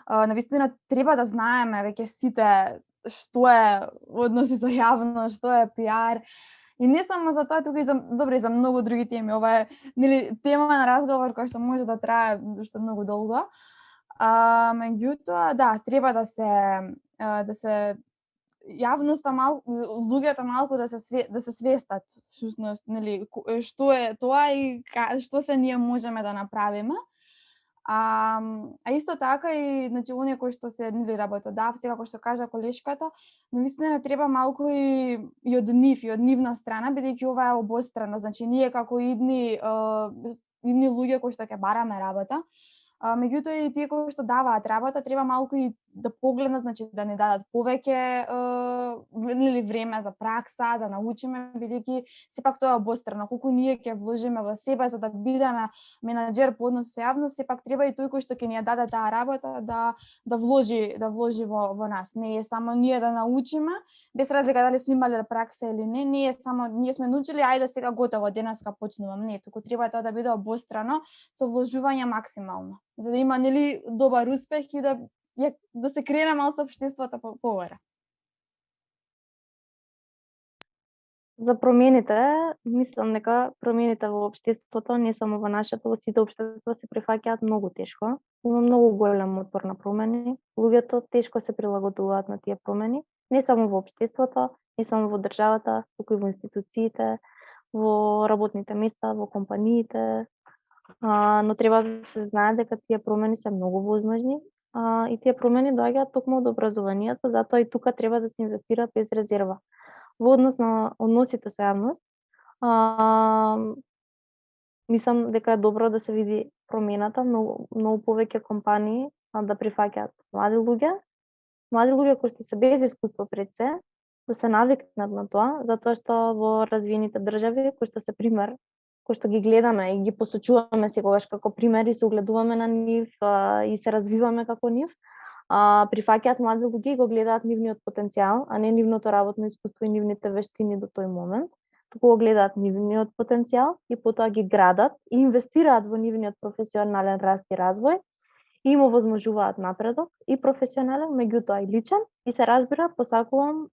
навистина треба да знаеме веќе сите што е односи со јавност, што е пиар. И не само за тоа, туку и за многу други теми. Ова е нели тема на разговор која што може да трае уште многу долго. Меѓутоа, да, треба да се јавноста малку, луѓето малку да се свестат, всушност, нели, што е тоа и што се ние можеме да направиме. А исто така и значи оние кои што се нели работодавци, како што кажа колешката, навистина треба малку и од нив и од нивна страна, бидејќи ова е обострано, значи ние како идни луѓе кои што ќе бараме работа, меѓутоа и тие кои што даваат работа треба малку и да погледнат, значи да не дадат повеќе нели време за пракса, да научиме, бидејќи сепак тоа е обострано. Колку ние ќе вложиме во себе за да бидеме менаџер по однос со јавност, сепак треба и тој кој што ќе ни ја даде таа работа да вложи во нас. Не е само ние да научиме, без разлика дали сме имале пракса или не, не е само ние сме научили, ајде сега готово, денеска почнувам. Не, туку треба тоа да биде обострано со вложување максимално, за да има нели добар успех и да се крене малку со општеството погоре. За промените, мислам дека промените во општеството, не само во нашето, во сите општества се прифаќаат многу тешко. Има многу голем отпор на промени. Луѓето тешко се прилагодуваат на тие промени, не само во општеството, не само во државата, туку и во институциите, во работните места, во компаниите. Но треба да се знае дека тие промени се многу возможни. И тие промени доаѓаат токму од образованието, затоа и тука треба да се инвестира без резерва. Во однос на односите со јавност, мислам дека е добро да се види промената, многу повеќе компании да прифаќаат млади луѓе кои што се без искуство пред се, да се навикнат на тоа, затоа што во развиените држави, кои што се пример, кои што ги гледаме и ги посочуваме секогаш како примери, се огледуваме на нив и се развиваме како нив, прифаќаат млади луѓе и го гледаат нивниот потенцијал, а не нивното работно искуство и нивните вештини до тој момент, туку го гледаат нивниот потенцијал и потоа ги градат и инвестираат во нивниот професионален раст и развој и им овозможуваат напредок и професионален, меѓутоа и личен, и се разбира, посакувам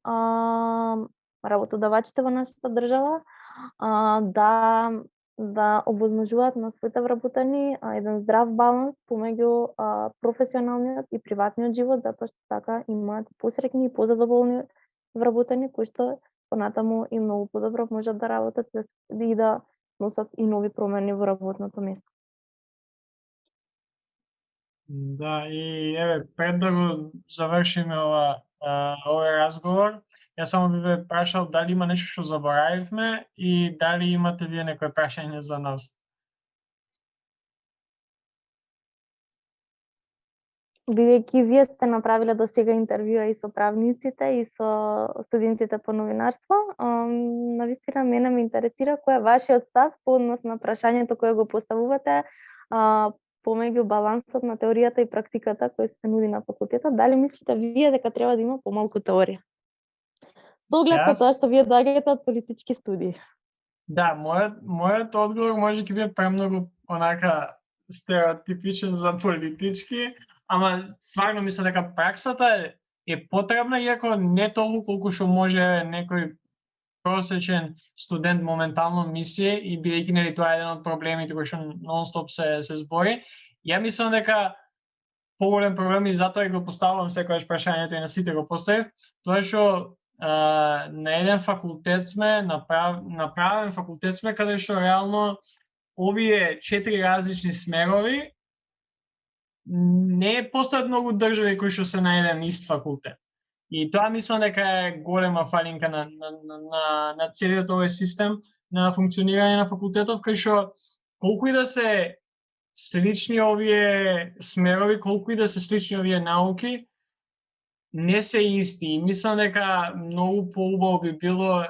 работодавачите во нашата држава да овозможуваат на своите вработени еден здрав баланс помеѓу професионалниот и приватниот живот, затоа што така имаат посреќни и позадоволни вработени кои што понатаму и многу подобро можат да работат и да носат и нови промени во работното место. Да, и еве, пред да го завршиме овој разговор, јас само би ве прашал дали има нешто што заборавивме и дали имате вие некој прашање за нас. Бидејќи вие сте направиле до сега интервјуа и со правниците и со студентите по новинарство, навистина мене ме интересира кој е вашиот став по однос на прашањето кое го поставувате помеѓу балансот на теоријата и практиката кој се нуди на факултетот. Дали мислите вие дека треба да има помалку теорија? Со оглед на тоа што вие доаѓате од политички студии. Да, мојот одговор може ќе биде премногу онака стереотипичен за политички, ама стварно мислам дека праксата е потребна, иако не толку колку што може некој просечен студент моментално мисли и бидејќи нели тоа е еден од проблемите кои што нон-стоп се збори. Ја мислам дека поголем проблем и затоа и го поставувам секогаш прашањето и на сите го поставив, тоа што на еден факултет сме, направен факултет сме, каде што реално овие 4 различни смерови не постојат многу држави кои што се на еден ист факултет. И тоа мислам дека е голема фалинка на целиот овој систем на функционирање на факултетов, кај што колку и да се слични овие смерови, колку и да се слични овие науки, не се исти. И мислам дека многу поубаво би било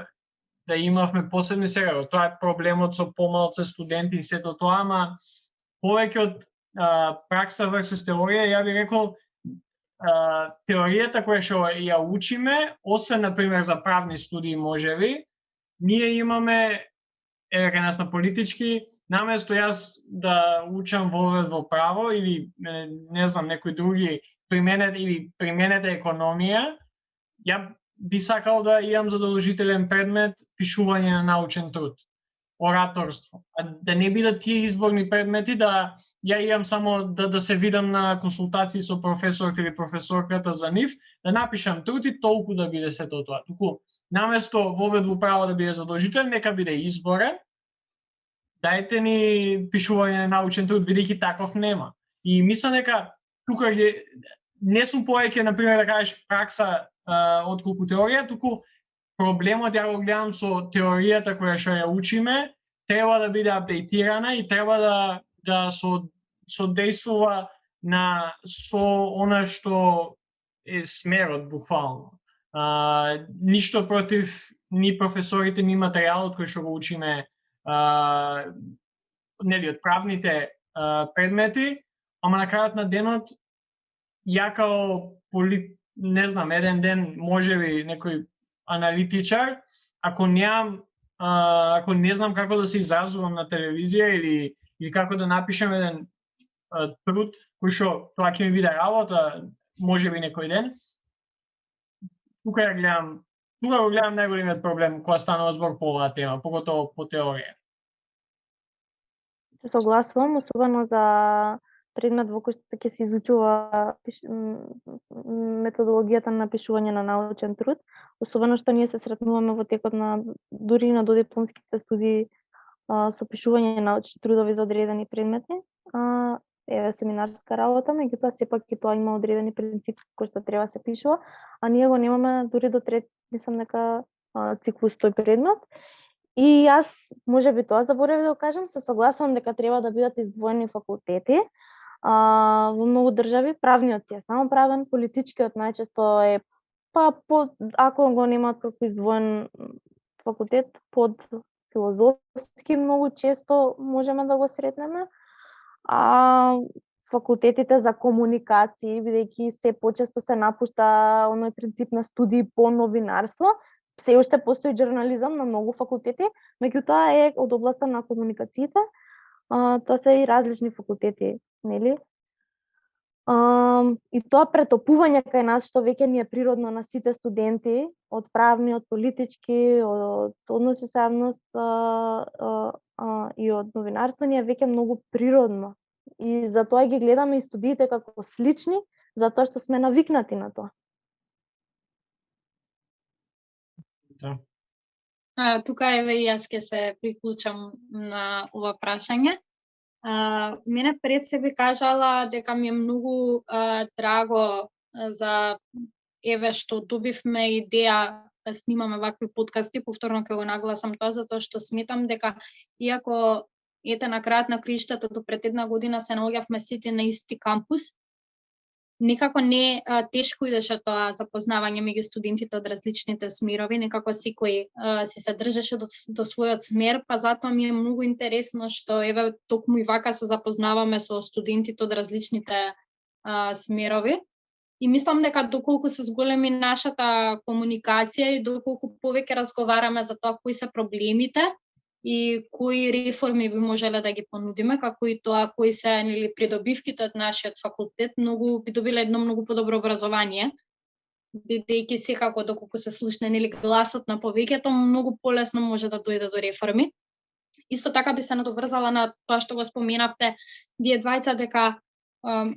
да имавме посебни сега. Тоа е проблемот со помалце студенти и сето тоа, ама повеќе од пракса versus теорија, ја би рекол теоријата која што ја учиме, освен например за правни студии можеби, ние имаме кај нас на политички, наместо јас да учам во право или не знам некои други применете економија, ја би сакал да имам задолжителен предмет пишување на научен труд, ораторство. А да не бидат тие изборни предмети, да ја имам само да се видам на консултации со професорот или професорката за нив, да напишам труд и толку да биде сето тоа. Туку наместо во право да биде задолжителен, нека биде изборен. Дајте ни пишување на научен труд, бидејќи таков нема. И мислам дека тука не сум повеќе, например, да кажеш пракса отколку теорија, туку проблемот ја го гледам со теоријата која што ја учиме, треба да биде апдейтирана и треба да содействува со она што е смерот буквално. Ништо против ни професорите, ни материјалот кој што го учиме, нели од правните предмети, ама на крајот на денот ја као не знам, еден ден можеби некој аналитичар, ако не знам како да се изразувам на телевизија или како да напишем еден труд кој што тоа ќе ми биде работа, можеби некој ден, тука го гледам најголемиот проблем кога станува збор по оваа тема, поготово по теорија. Се согласувам, особено за предмет во кој што ќе се изучува методологијата на напишување на научен труд, особено што ние се сретнуваме во текот на дури на додипломските студии со пишување на научни трудови за одредени предмети, еве семинарска работа, меѓутоа сепак и тоа има одредени принципи кои што треба да се пишува, а ние го немаме дури до трет, мислам дека циклус тој предмет. И јас можеби тоа заборавив да го кажам, се согласувам дека треба да бидат издвоени факултети. Во многу држави правниот е само правен, политичкиот најчесто е ако го немаат како издвоен факултет под филозофски, многу често можеме да го сретнеме. Факултетите за комуникации, бидејќи се почесто се напушта оној принцип на студии по новинарство, се уште постои журнализам на многу факултети, меѓутоа е од областа на комуникациите. Тоа се и различни факултети, нели? И тоа претопување кај нас, што веќе ни е природно на сите студенти, од правни, од политички, од односи со јавност и од новинарство, ни е веќе многу природно. И затоа ги гледаме и студиите како слични, затоа што сме навикнати на тоа. Тука еве јас ќе се приклучам на ова прашање. Мене пред се би кажала дека ми е многу драго за еве што добивме идеја да снимаме вакви подкасти, повторно ќе го нагласам тоа, затоа што сметам дека иако ете на крајот на криштата до пред една година се наоѓавме сите на исти кампус, некако не тешко идеше тоа запознавање меѓу студентите од различните смерови, некако секој си се држеше до својот смер, па затоа ми е многу интересно што еве токму и вака се запознаваме со студентите од различните смерови. И мислам дека доколку се зголеми нашата комуникација и доколку повеќе разговараме за тоа кои се проблемите и кои реформи би можеле да ги понудиме, како и тоа кои се придобивките од нашиот факултет, би добиле едно многу подобро образование, бидејќи секако доколку се слушне гласот на повеќето, многу полесно може да дојде до реформи. Исто така би се надоврзала на тоа што го споменавте вие двајца, дека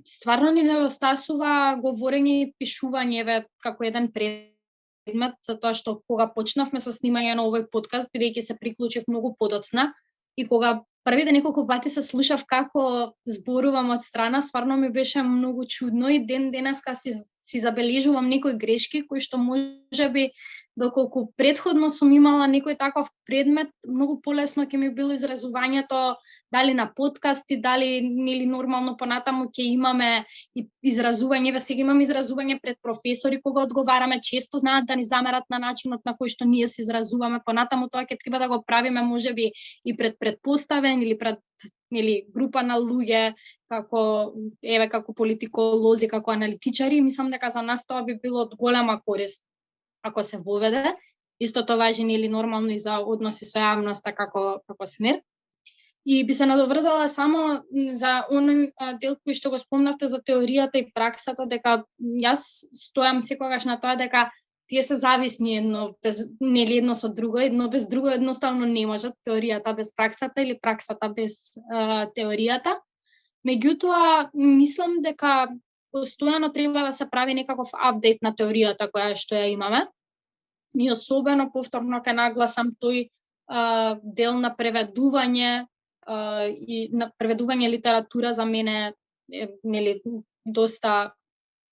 стварно ни недостасува говорење и пишување како еден предмет, затоа што кога почнавме со снимање на овој подкаст, бидејќи се приклучив многу подоцна и кога првите неколку пати се слушав како зборувам од страна, стварно ми беше многу чудно и ден денеска си забележувам некои грешки кои што можеби доколку претходно сум имала некој таков предмет, многу полесно ќе ми било изразувањето дали на подкасти, дали нели нормално понатаму ќе имаме и изразување, сега имаме изразување пред професори кога одговараме, често знаат да ни замерат на начинот на кој што ние се изразуваме, понатаму тоа ќе треба да го правиме можеби и пред предпоставен или пред група на луѓе како политиколози, како аналитичари, мислам дека за нас тоа би било од голема корист ако се воведе. Истото важи нели нормално и за односи со јавноста како смер. И би се надоврзала само за оној дел кој што го спомнавте за теоријата и праксата, дека јас стојам секогаш на тоа дека тие се зависни едно со друго, едно без друго едноставно не можат, теоријата без праксата или праксата без теоријата. Меѓутоа, мислам дека постојано треба да се прави некаков апдейт на теоријата која што ја имаме. И особено повторно ќе нагласам тој дел на преведување и на преведување литература за мене нели доста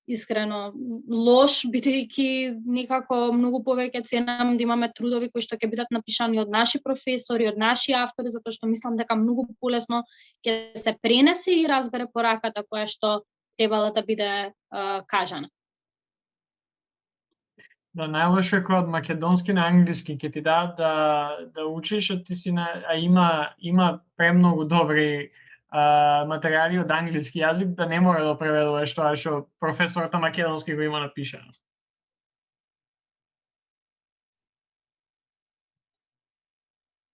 искрено лош, бидејќи некако многу повеќе ценам да имаме трудови кои што ќе бидат напишани од наши професори, од наши автори, затоа што мислам дека многу полесно ќе се пренесе и разбере пораката која што требала да биде кажана. Да, најлошо е кога од македонски на англиски ќе ти дадат да учиш, а ти си има премногу добри материјали од англиски јазик да не мора да преведуваш тоа што професорот на македонски го има напишано.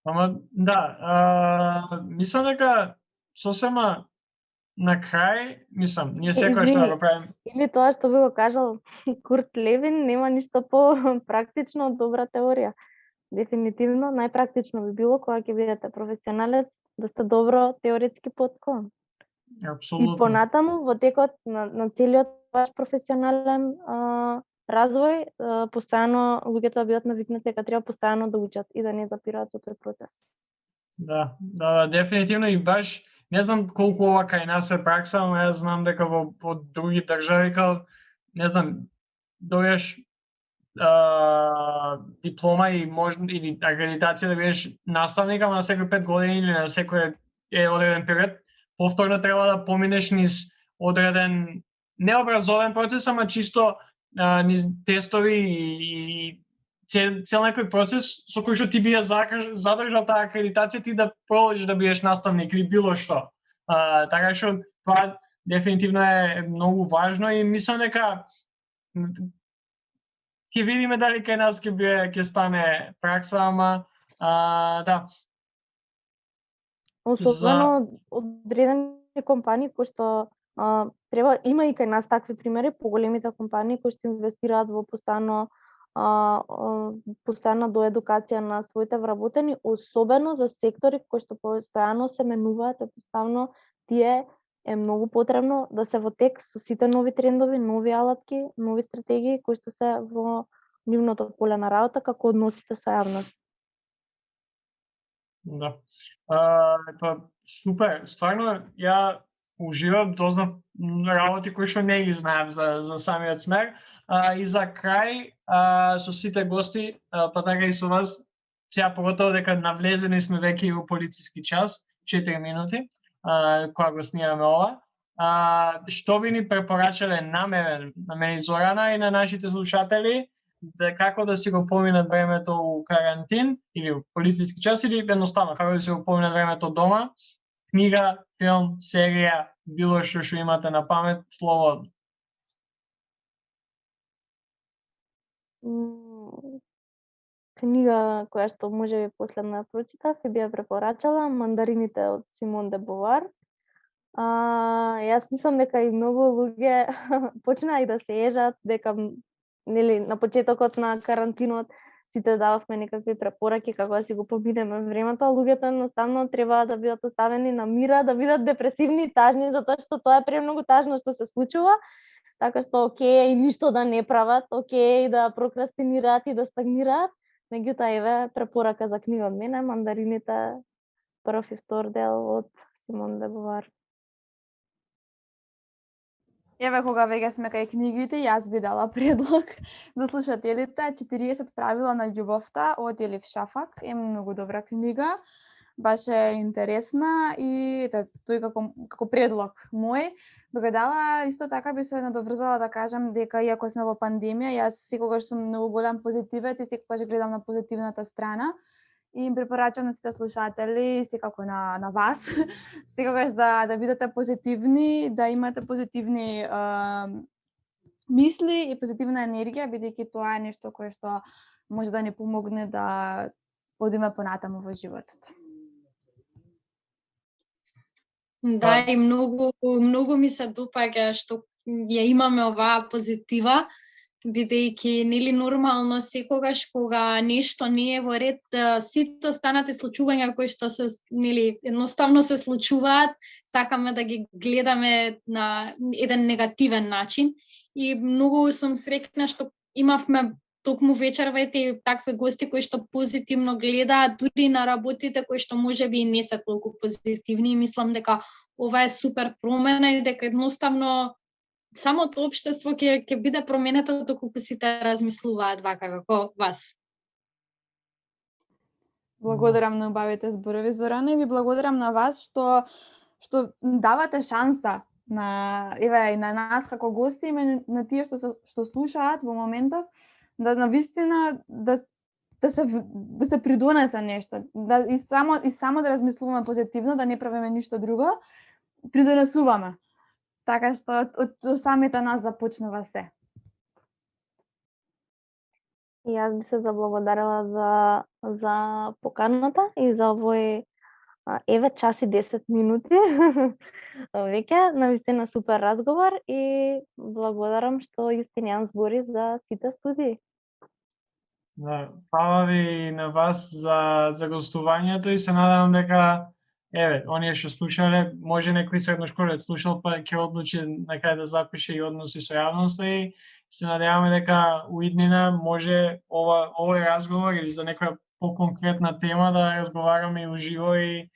Ама да, мислам дека сосема на крај, мислам, ние секој што го правим. Или тоа што би го кажал Курт Левин, нема ништо по-практично од добра теорија. Дефинитивно, најпрактично би било кога ќе бидете професионалец да сте добро теоретски подкован. Апсолутно. И понатаму во текот на целиот ваш професионален развој, постојано луѓето да бидат навикнати дека треба постојано да учат и да не запираат со тој процес. Да, дефинитивно и баш не знам колку ова кај нас е пракса, но јас знам дека во други држави не знам, дојдеш диплома и или акредитација да бидеш наставник, ама на секој 5 години или на секој одреден период, повторно треба да поминеш низ одреден необразовен процес, ама чисто низ тестови и цел некој процес со кој што ти би ја задржал таа акредитација, ти да продолжиш да бидеш наставник или било што. Така што тоа дефинитивно е многу важно и мислам дека ќе видиме дали кај нас ќе стане пракса, ама да. Особено одредени компании кои што има и кај нас такви примери, поголемите компании кои што инвестираат во постојана доедукација на своите вработени, особено за сектори кои што постојано се менуваат, едноставно тие е многу потребно да се во тек со сите нови трендови, нови алатки, нови стратегии кои што се во нивното поле на работа како односите со јавност. Да. Супер, стварно ја уживам, дознав работи кои што не ги знаев за самиот смер. И за крај, со сите гости, па така и со вас, сега поготово дека навлезени сме веќе и во полициски час, 4 минути, кога го снимаме ова. Што би ни препорачале на мене и Зорана и на нашите слушатели, како да си го поминат времето у карантин или у полициски час, или едноставно како да си го поминат времето дома, книга, филм, серија, било што имате на памет, слободно. Книга која што можеби последна прочитав и би ја препорачала, Мандарините од Симон де Бовар. Јас мислам дека и многу луѓе почнаа и да се ежат, дека нели на почетокот на карантинот сите дававме некакви препораки како да си го поминеме времето, а луѓето едноставно треба да бидат оставени на мира, да бидат депресивни и тажни, затоа што тоа е премногу тажно што се случува. Така што окей и ништо да не прават, окей да прокрастинираат и да стагнираат. Меѓутоа еве препорака за книга од мене, Мандарините, прв и втор дел од Симон де Бовар. Еве кога веќе сме кај книгите, јас би дала предлог да слушателите 40 правила на љубовта од Елиф Шафак. Е многу добра книга, баш е интересна и тој како предлог мој би го дала. Исто така би се надоврзала да кажам дека иако сме во пандемија, јас секогаш сум многу голем позитивец и секогаш гледам на позитивната страна. И им препорачам на сите слушатели, секако на вас, секогаш да бидете позитивни, да имате позитивни мисли и позитивна енергија, бидејќи тоа е нешто кое што може да ни помогне да одиме понатаму во животот. Да, и многу ми се допаѓа што ја имаме оваа позитива, бидејќи нели нормално секогаш кога нешто не е во ред, сите останати случувања кои што се нели едноставно се случуваат, сакаме да ги гледаме на еден негативен начин и многу сум среќна што имавме токму вечерва и такви гости кои што позитивно гледаат дури на работите кои што можеби и не се толку позитивни и мислам дека ова е супер промена и дека едноставно самото општество ќе биде променето доколку сите размислуваат вака како вас. Благодарам на убавите зборови, Зорана, и ви благодарам на вас што давате шанса на и на нас како гости и на тие што слушаат во моментов да навистина да се придонесе нешто, и само да размислуваме позитивно, да не правиме ништо друго, придонесуваме. Така што од самите нас започнува се. И јас би се заблагодарила за поканата и за овој еве час и 10 минути веќе навистина супер разговор и благодарам што Јустинијан збори за сите студии. Да, фала ви на вас за гостувањето и се надевам дека оние што слушале, може некој средношколец слушал па ќе одлучи некаде да запише и односи со јавноста и се надеваме дека уиднина може овој разговор или за некоја поконкретна тема да разговараме и уживо и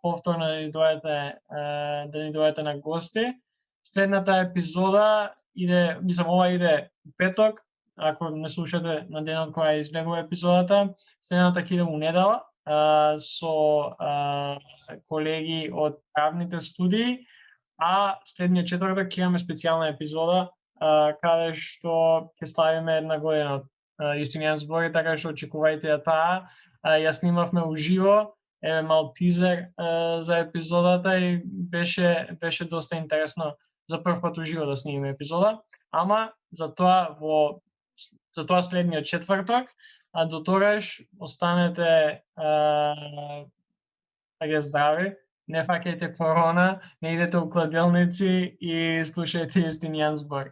повторно да ни дојдете на гости. Следната епизода иде, ова иде петок, ако не слушате на денот кога излегува епизодата, следната ќе иде у недела со колеги од правните студии, а следниот четврток ќе имаме специјална епизода каде што ќе славиме една година од Јустинијан збори, така што очекувајте ја таа. Ја снимавме уживо, мал тизер за епизодата и беше доста интересно за прв пат уживо да снимиме епизода, ама за тоа следниот четврток, а до тогаш останете здрави, не фаќајте корона, не идете у кладилници и слушајте Јустинијан збори.